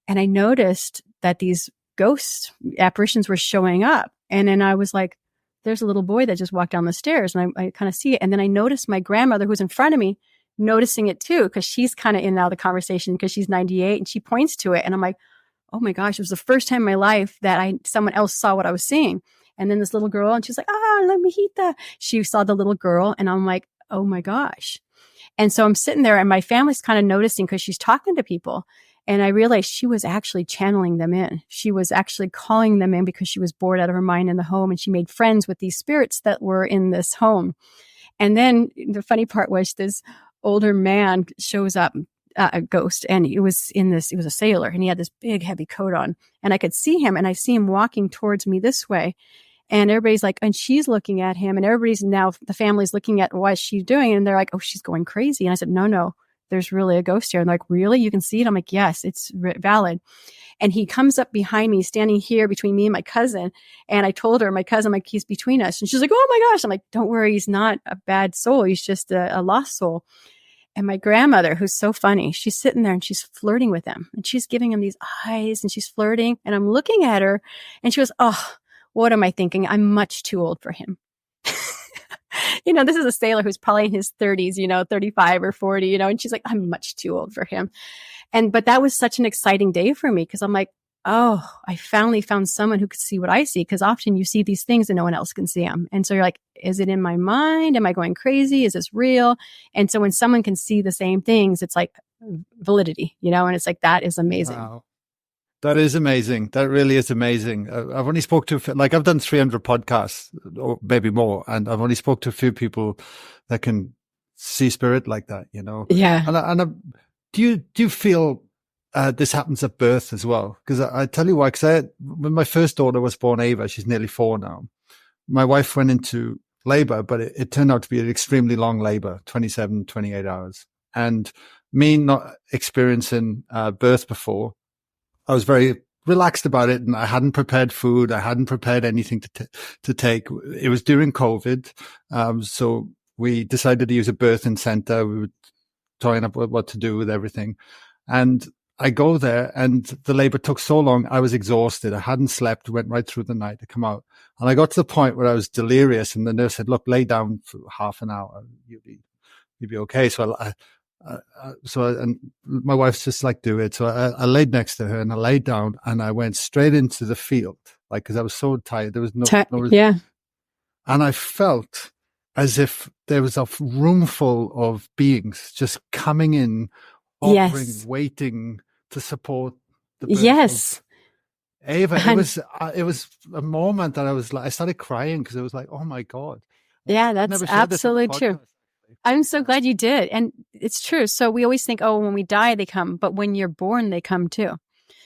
And I noticed that these ghost apparitions were showing up. And then I was like, there's a little boy that just walked down the stairs and I kind of see it. And then I noticed my grandmother who's in front of me noticing it too, because she's kind of in and out of the conversation because she's 98 and she points to it. And I'm like, oh my gosh, it was the first time in my life that someone else saw what I was seeing. And then this little girl and she's like, la mijita. She saw the little girl and I'm like, oh my gosh. And so I'm sitting there and my family's kind of noticing because she's talking to people. And I realized she was actually channeling them in. She was actually calling them in because she was bored out of her mind in the home and she made friends with these spirits that were in this home. And then the funny part was this older man shows up, a ghost, and it was a sailor, and he had this big heavy coat on, and I could see him, and I see him walking towards me this way. And everybody's like, and she's looking at him, and everybody's now, the family's looking at what she's doing, and they're like, oh, she's going crazy. And I said, no, there's really a ghost here. And they're like, really? You can see it? I'm like, yes, it's valid. And he comes up behind me, standing here between me and my cousin. And I told her, my cousin, like, he's between us. And she's like, oh my gosh. I'm like, don't worry. He's not a bad soul. He's just a lost soul. And my grandmother, who's so funny, she's sitting there and she's flirting with him, and she's giving him these eyes, and she's flirting, and I'm looking at her, and she goes, oh, what am I thinking? I'm much too old for him. This is a sailor who's probably in his 30s, 35 or 40, and she's like, I'm much too old for him. But that was such an exciting day for me, because I'm like, oh, I finally found someone who could see what I see. Because often you see these things and no one else can see them. And so you're like, is it in my mind? Am I going crazy? Is this real? And so when someone can see the same things, it's like validity, and it's like, that is amazing. Wow. That is amazing. That really is amazing. I've only spoke to, I've done 300 podcasts or maybe more, and I've only spoke to a few people that can see spirit like that, Yeah. And do you feel this happens at birth as well? Because I tell you why, when my first daughter was born, Ava, she's nearly 4 now. My wife went into labor, but it turned out to be an extremely long labor, 27, 28 hours. And me not experiencing birth before, I was very relaxed about it, and I hadn't prepared food. I hadn't prepared anything to take. It was during COVID. So we decided to use a birthing center. We were toying up what to do with everything. And I go there, and the labor took so long. I was exhausted. I hadn't slept, went right through the night to come out. And I got to the point where I was delirious, and the nurse said, look, lay down for half an hour. You'll be okay. So and my wife's just like, do it. So I laid next to her, and I laid down, and I went straight into the field, like, cause I was so tired. There was no yeah. And I felt as if there was a room full of beings just coming in, offering, waiting to support the birth. Yes. Ava, it was a moment that I started crying, because it was like, oh my God. Yeah, that's absolutely true. I'm so glad you did. And it's true. So we always think, oh, when we die, they come. But when you're born, they come too.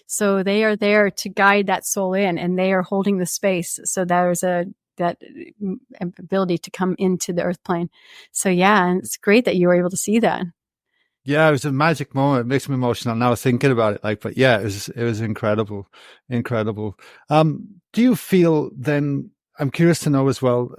So they are there to guide that soul in, and they are holding the space. So there's that ability to come into the earth plane. So yeah, it's great that you were able to see that. Yeah, it was a magic moment. It makes me emotional now thinking about it. But yeah, it was incredible. Incredible. Do you feel then, I'm curious to know as well,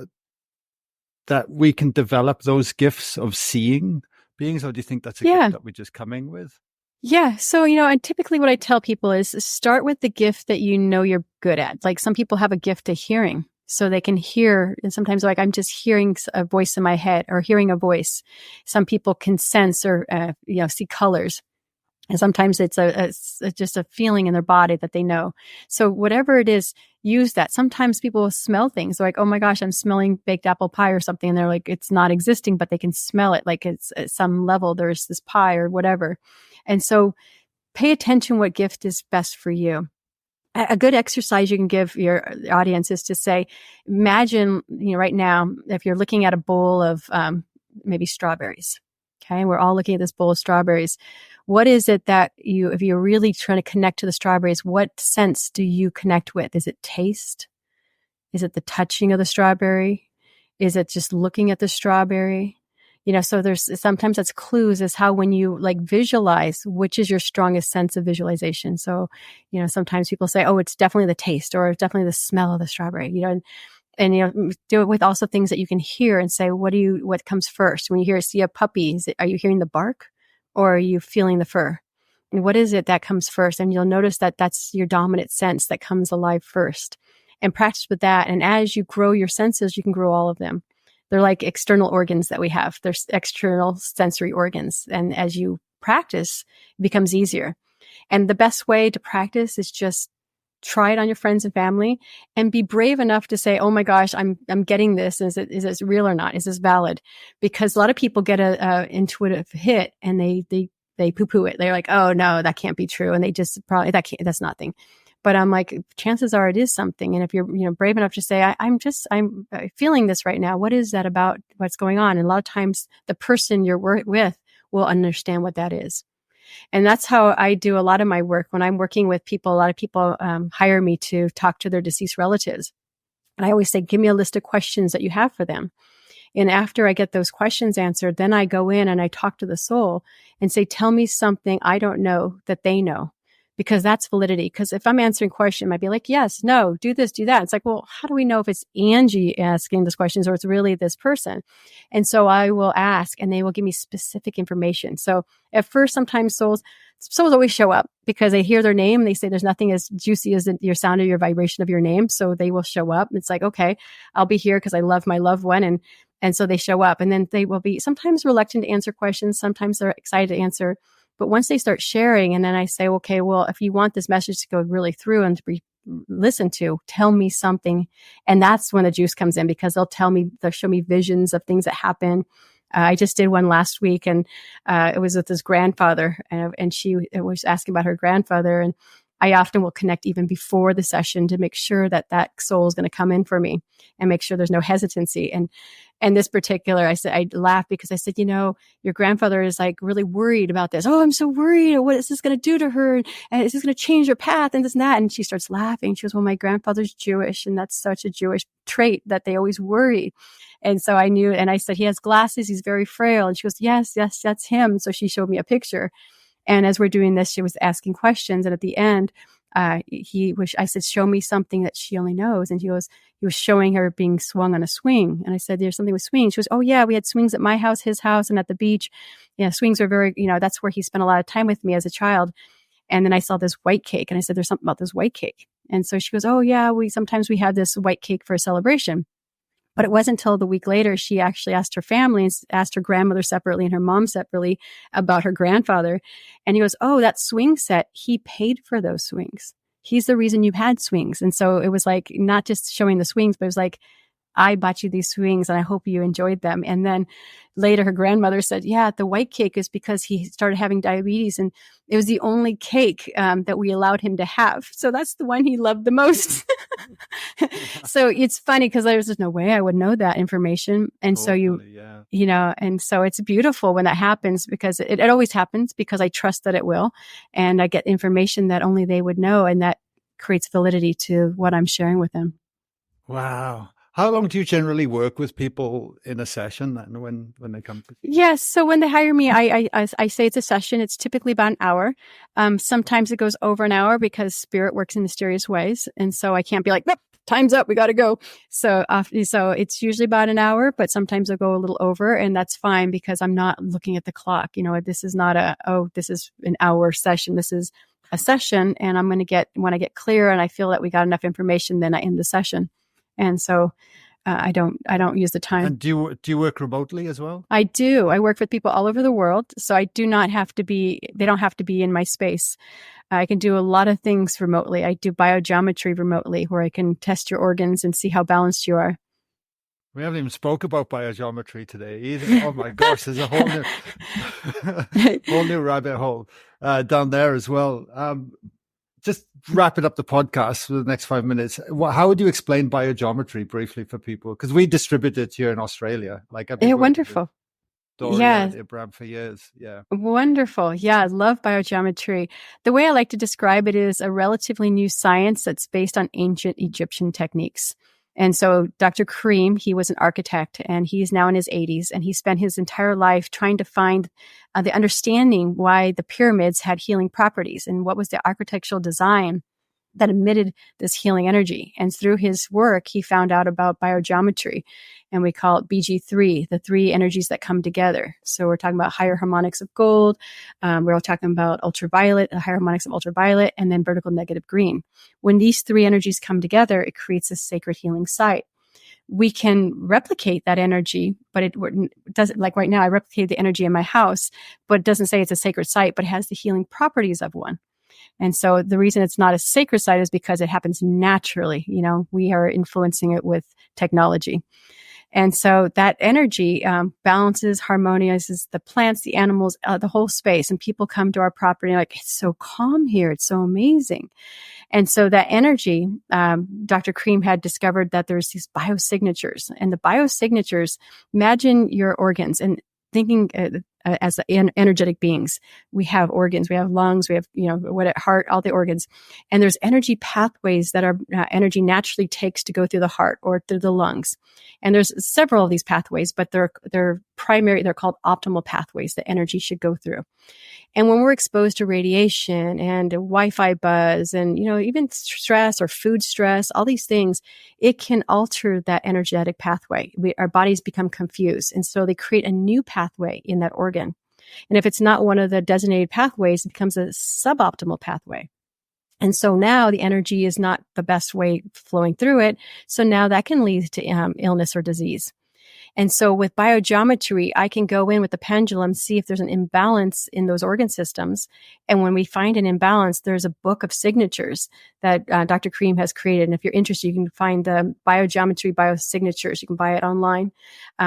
that we can develop those gifts of seeing beings, or do you think that's a gift that we're just coming with? Yeah. So, and typically what I tell people is start with the gift that you're good at. Like, some people have a gift of hearing, so they can hear. And sometimes, like, I'm just hearing a voice in my head, or hearing a voice. Some people can sense or, see colors. And sometimes it's just a feeling in their body that they know. So whatever it is, use that. Sometimes people will smell things. They're like, oh my gosh, I'm smelling baked apple pie or something. And they're like, it's not existing, but they can smell it. Like, it's at some level, there's this pie or whatever. And so pay attention what gift is best for you. A good exercise you can give your audience is to say, imagine, right now, if you're looking at a bowl of maybe strawberries. Okay. We're all looking at this bowl of strawberries. What is it that if you're really trying to connect to the strawberries, what sense do you connect with? Is it taste? Is it the touching of the strawberry? Is it just looking at the strawberry? So there's sometimes that's clues as how, when you visualize, which is your strongest sense of visualization. So, sometimes people say, oh, it's definitely the taste, or it's definitely the smell of the strawberry, and do it with also things that you can hear, and say, what comes first? When you see a puppy, are you hearing the bark, or are you feeling the fur? And what is it that comes first? And you'll notice that that's your dominant sense that comes alive first. And practice with that. And as you grow your senses, you can grow all of them. They're like external organs that we have. They're external sensory organs. And as you practice, it becomes easier. And the best way to practice is just try it on your friends and family, and be brave enough to say, oh my gosh, I'm getting this. Is it real or not? Is this valid? Because a lot of people get a intuitive hit, and they poo-poo it. They're like, oh no, that can't be true. And they just that's nothing. But I'm like, chances are it is something. And if you're, brave enough to say, I'm feeling this right now. What is that about? What's going on? And a lot of times the person you're with will understand what that is. And that's how I do a lot of my work. When I'm working with people, a lot of people hire me to talk to their deceased relatives. And I always say, give me a list of questions that you have for them. And after I get those questions answered, then I go in and I talk to the soul and say, tell me something I don't know that they know. Because that's validity. Because if I'm answering a question, I might be like, yes, no, do this, do that. It's like, well, how do we know if it's Angie asking these questions or it's really this person? And so I will ask and they will give me specific information. So at first, sometimes souls always show up because they hear their name and they say there's nothing as juicy as your sound or your vibration of your name. So they will show up. It's like, okay, I'll be here because I love my loved one. And so they show up and then they will be sometimes reluctant to answer questions. Sometimes they're excited to answer. But once they start sharing, and then I say, okay, well, if you want this message to go really through and to be listened to, tell me something. And that's when the juice comes in because they'll show me visions of things that happen. I just did one last week and it was with his grandfather and she was asking about her grandfather. And I often will connect even before the session to make sure that soul is going to come in for me and make sure there's no hesitancy. And this particular, I laughed because I said, your grandfather is like really worried about this. Oh, I'm so worried. What is this going to do to her? And is this going to change her path and this and that? And she starts laughing. She goes, well, my grandfather's Jewish and that's such a Jewish trait that they always worry. And so I knew, and I said, he has glasses. He's very frail. And she goes, yes, that's him. So she showed me a picture. And as we're doing this, she was asking questions. And at the end, I said, show me something that she only knows. And he was showing her being swung on a swing. And I said, there's something with swings. She goes, oh yeah, we had swings at my house, his house, and at the beach. Yeah, swings are very, that's where he spent a lot of time with me as a child. And then I saw this white cake and I said, there's something about this white cake. And so she goes, oh yeah, sometimes we had this white cake for a celebration. But it wasn't until the week later, she actually asked her family and asked her grandmother separately and her mom separately about her grandfather. And he goes, oh, that swing set, he paid for those swings. He's the reason you had swings. And so it was like not just showing the swings, but it was like, I bought you these swings and I hope you enjoyed them. And then later her grandmother said, yeah, the white cake is because he started having diabetes and it was the only cake that we allowed him to have. So that's the one he loved the most. So it's funny because there's just no way I would know that information. And totally, and so it's beautiful when that happens because it always happens because I trust that it will. And I get information that only they would know. And that creates validity to what I'm sharing with them. Wow. How long do you generally work with people in a session then when they come? Yes. So when they hire me, I say it's a session. It's typically about an hour. Sometimes it goes over an hour because spirit works in mysterious ways. And so I can't be like, nope, time's up. We got to go. So it's usually about an hour, but sometimes I'll go a little over and that's fine because I'm not looking at the clock. This is not this is an hour session. This is a session and I'm going to when I get clear and I feel that we got enough information, then I end the session. And so I don't use the time. And do you work remotely as well? I do. I work with people all over the world. So I do not have to they don't have to be in my space. I can do a lot of things remotely. I do biogeometry remotely where I can test your organs and see how balanced you are. We haven't even spoke about biogeometry today either. Oh my gosh, there's a whole new rabbit hole down there as well. Just wrapping up the podcast for the next 5 minutes. How would you explain biogeometry briefly for people? Because we distribute it here in Australia. Wonderful. Yeah, Abraham for years. Yeah, wonderful. Yeah, I love biogeometry. The way I like to describe it is a relatively new science that's based on ancient Egyptian techniques. And so Dr. Kareem, he was an architect and he's now in his 80s and he spent his entire life trying to find the understanding why the pyramids had healing properties and what was the architectural design that emitted this healing energy. And through his work, he found out about biogeometry and we call it BG3, the three energies that come together. So we're talking about higher harmonics of gold. We're all talking about ultraviolet, the higher harmonics of ultraviolet, and then vertical negative green. When these three energies come together, it creates a sacred healing site. We can replicate that energy, but it doesn't, like right now, I replicate the energy in my house, but it doesn't say it's a sacred site, but it has the healing properties of one. And so the reason it's not a sacred site is because it happens naturally. We are influencing it with technology. And so that energy balances, harmonizes the plants, the animals, the whole space. And people come to our property like, it's so calm here. It's so amazing. And so that energy, Dr. Cream had discovered that there's these biosignatures. And the biosignatures, imagine your organs and thinking as energetic beings. We have organs, we have lungs, we have, heart, all the organs. And there's energy pathways that our energy naturally takes to go through the heart or through the lungs. And there's several of these pathways, but they're called optimal pathways that energy should go through. And when we're exposed to radiation and Wi-Fi buzz and, even stress or food stress, all these things, it can alter that energetic pathway. Our bodies become confused. And so they create a new pathway in that organ. And if it's not one of the designated pathways, it becomes a suboptimal pathway. And so now the energy is not the best way flowing through it. So now that can lead to illness or disease. And so with biogeometry, I can go in with the pendulum, see if there's an imbalance in those organ systems. And when we find an imbalance, there's a book of signatures that Dr. Cream has created. And if you're interested, you can find the Biogeometry Biosignatures. You can buy it online,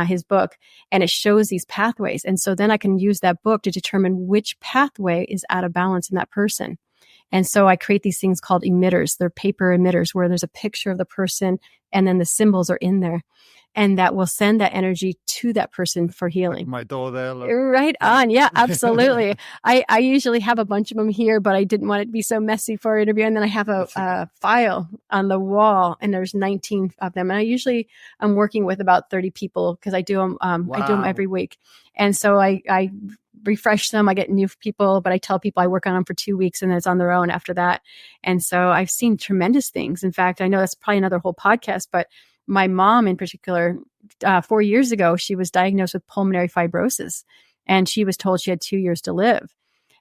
his book, and it shows these pathways. And so then I can use that book to determine which pathway is out of balance in that person. And so I create these things called emitters. They're paper emitters where there's a picture of the person and then the symbols are in there. And that will send that energy to that person for healing. Like my door there. Look. Right on. Yeah, absolutely. I usually have a bunch of them here, but I didn't want it to be so messy for our interview. And then I have a file on the wall and there's 19 of them. And I'm working with about 30 people because I do them, Wow. I do them every week. And so I refresh them. I get new people, but I tell people I work on them for 2 weeks and then it's on their own after that. And so I've seen tremendous things. In fact, I know that's probably another whole podcast, but my mom in particular, 4 years ago, she was diagnosed with pulmonary fibrosis and she was told she had 2 years to live.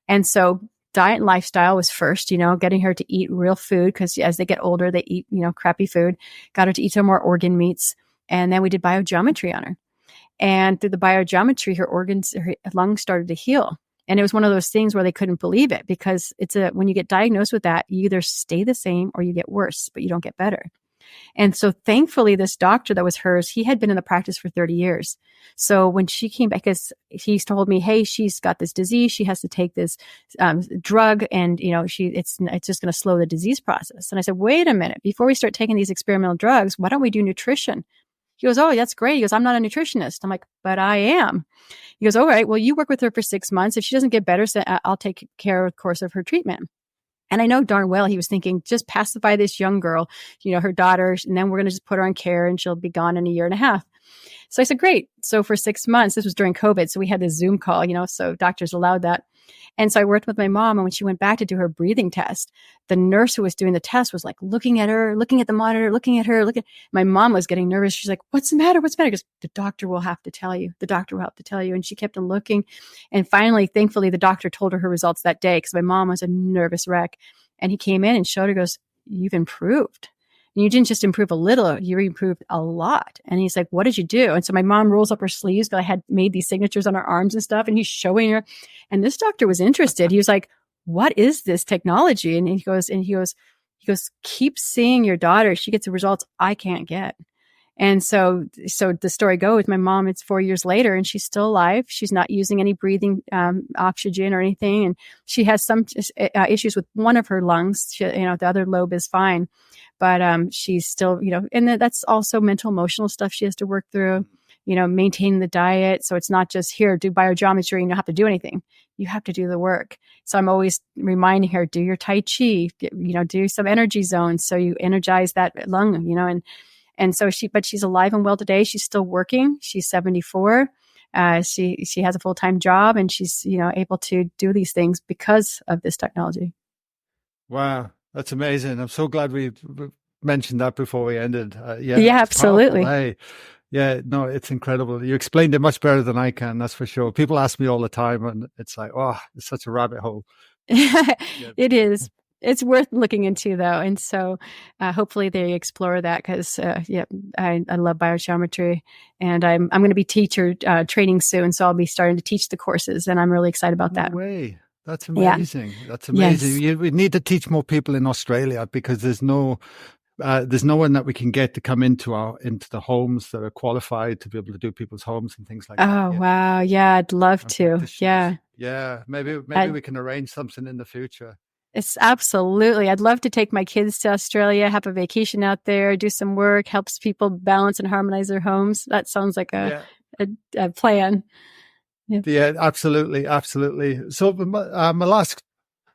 And so diet and lifestyle was first, getting her to eat real food because as they get older, they eat, crappy food, got her to eat some more organ meats. And then we did biogeometry on her. And through the biogeometry, her lungs started to heal. And it was one of those things where they couldn't believe it because when you get diagnosed with that, you either stay the same or you get worse, but you don't get better. And so thankfully, this doctor that was hers, he had been in the practice for 30 years. So when she came back, he's told me, hey, she's got this disease. She has to take this drug and, it's just going to slow the disease process. And I said, wait a minute, before we start taking these experimental drugs, why don't we do nutrition? He goes, oh, that's great. He goes, I'm not a nutritionist. I'm like, but I am. He goes, all right, well, you work with her for 6 months. If she doesn't get better, I'll take care of the course of her treatment. And I know darn well he was thinking, just pacify this young girl, her daughter, and then we're going to just put her on care and she'll be gone in a year and a half. So I said, great. So for 6 months, this was during COVID. So we had this Zoom call, so doctors allowed that. And so I worked with my mom. And when she went back to do her breathing test, the nurse who was doing the test was like looking at her, looking at the monitor, looking at her, my mom was getting nervous. She's like, what's the matter? What's the matter? Because the doctor will have to tell you. The doctor will have to tell you. And she kept on looking. And finally, thankfully, the doctor told her results that day because my mom was a nervous wreck. And he came in and showed her, goes, you've improved. And you didn't just improve a little, you improved a lot. And he's like, what did you do? And so my mom rolls up her sleeves because I had made these signatures on her arms and stuff. And he's showing her. And this doctor was interested. He was like, what is this technology? And he goes, keep seeing your daughter. She gets the results I can't get. And so the story goes, my mom, it's 4 years later and she's still alive. She's not using any breathing oxygen or anything. And she has some issues with one of her lungs. The other lobe is fine, but she's still, and that's also mental, emotional stuff she has to work through, maintain the diet. So it's not just here, do biogeometry and you don't have to do anything. You have to do the work. So I'm always reminding her, do your Tai Chi, do some energy zones. So you energize that lung, and so she's alive and well today. She's still working. She's 74. She has a full-time job and she's, able to do these things because of this technology. Wow. That's amazing. I'm so glad we mentioned that before we ended. Yeah, absolutely. Hey. Yeah, no, it's incredible. You explained it much better than I can. That's for sure. People ask me all the time and it's like, oh, it's such a rabbit hole. It is. It's worth looking into though. And so hopefully they explore that because, I love biogeometry and I'm going to be teacher training soon. So I'll be starting to teach the courses and I'm really excited about that. No way. That's amazing. Yeah. That's amazing. Yes. We need to teach more people in Australia because there's no there's no one that we can get to come into the homes that are qualified to be able to do people's homes and things like that Oh, yet. wow. Yeah, I'd love And to. practitioners. Yeah. Yeah, maybe I, we can arrange something in the future. it's absolutely. I'd love to take my kids to Australia, have a vacation out there, do some work, helps people balance and harmonize their homes. That sounds like Yeah. a plan. Yeah. Yeah, absolutely, absolutely. So my last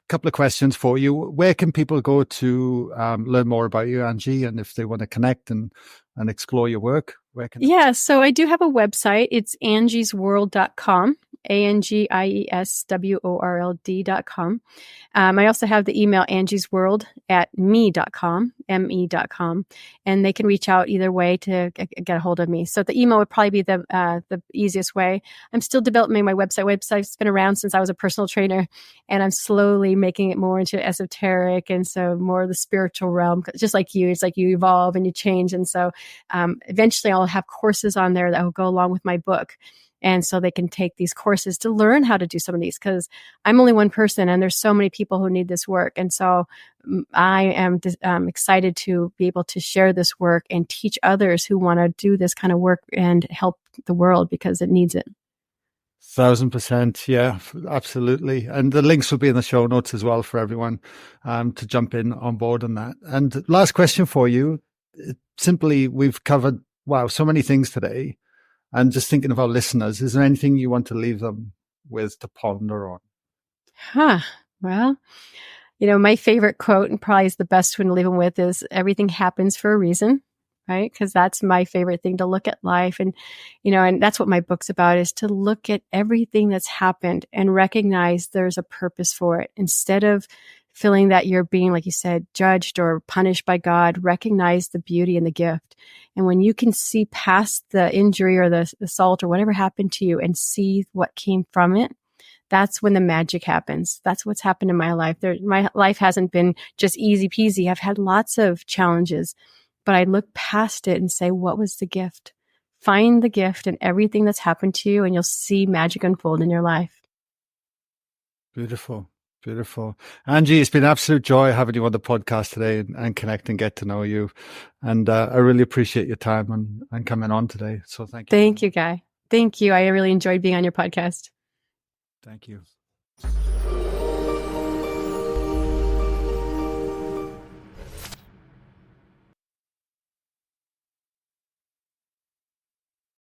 couple of questions for you. Where can people go to learn more about you, Angie? And if they want to connect and explore your work, where can they? Yeah, so I do have a website. It's angiesworld.com, ANGIESWORLD.com. I also have the email angiesworld@me.com, me.com, and they can reach out either way to get a hold of me. So the email would probably be the easiest way. I'm still developing my website. Website's been around since I was a personal trainer, and I'm slowly making it more into esoteric and so more of the spiritual realm. Just like you, it's like you evolve and you change, and so eventually I'll have courses on there that will go along with my book. And so they can take these courses to learn how to do some of these, because I'm only one person and there's so many people who need this work. And so I am excited to be able to share this work and teach others who want to do this kind of work and help the world because it needs it. 1,000%. Yeah, absolutely. And the links will be in the show notes as well for everyone to jump in on board on that. And last question for you. Simply, we've covered, wow, so many things today. And just thinking of our listeners, is there anything you want to leave them with to ponder on? Well, my favorite quote, and probably is the best one to leave them with, is everything happens for a reason, right? Because that's my favorite thing, to look at life. And, and that's what my book's about, is to look at everything that's happened and recognize there's a purpose for it. Instead of feeling that you're being, like you said, judged or punished by God, recognize the beauty and the gift. And when you can see past the injury or the assault or whatever happened to you and see what came from it, that's when the magic happens. That's what's happened in my life. My life hasn't been just easy peasy. I've had lots of challenges, but I look past it and say, what was the gift? Find the gift in everything that's happened to you, and you'll see magic unfold in your life. Beautiful. Beautiful. Angie, it's been an absolute joy having you on the podcast today and connect and get to know you. And I really appreciate your time and coming on today. So thank you. Thank you, Guy. Thank you. I really enjoyed being on your podcast. Thank you.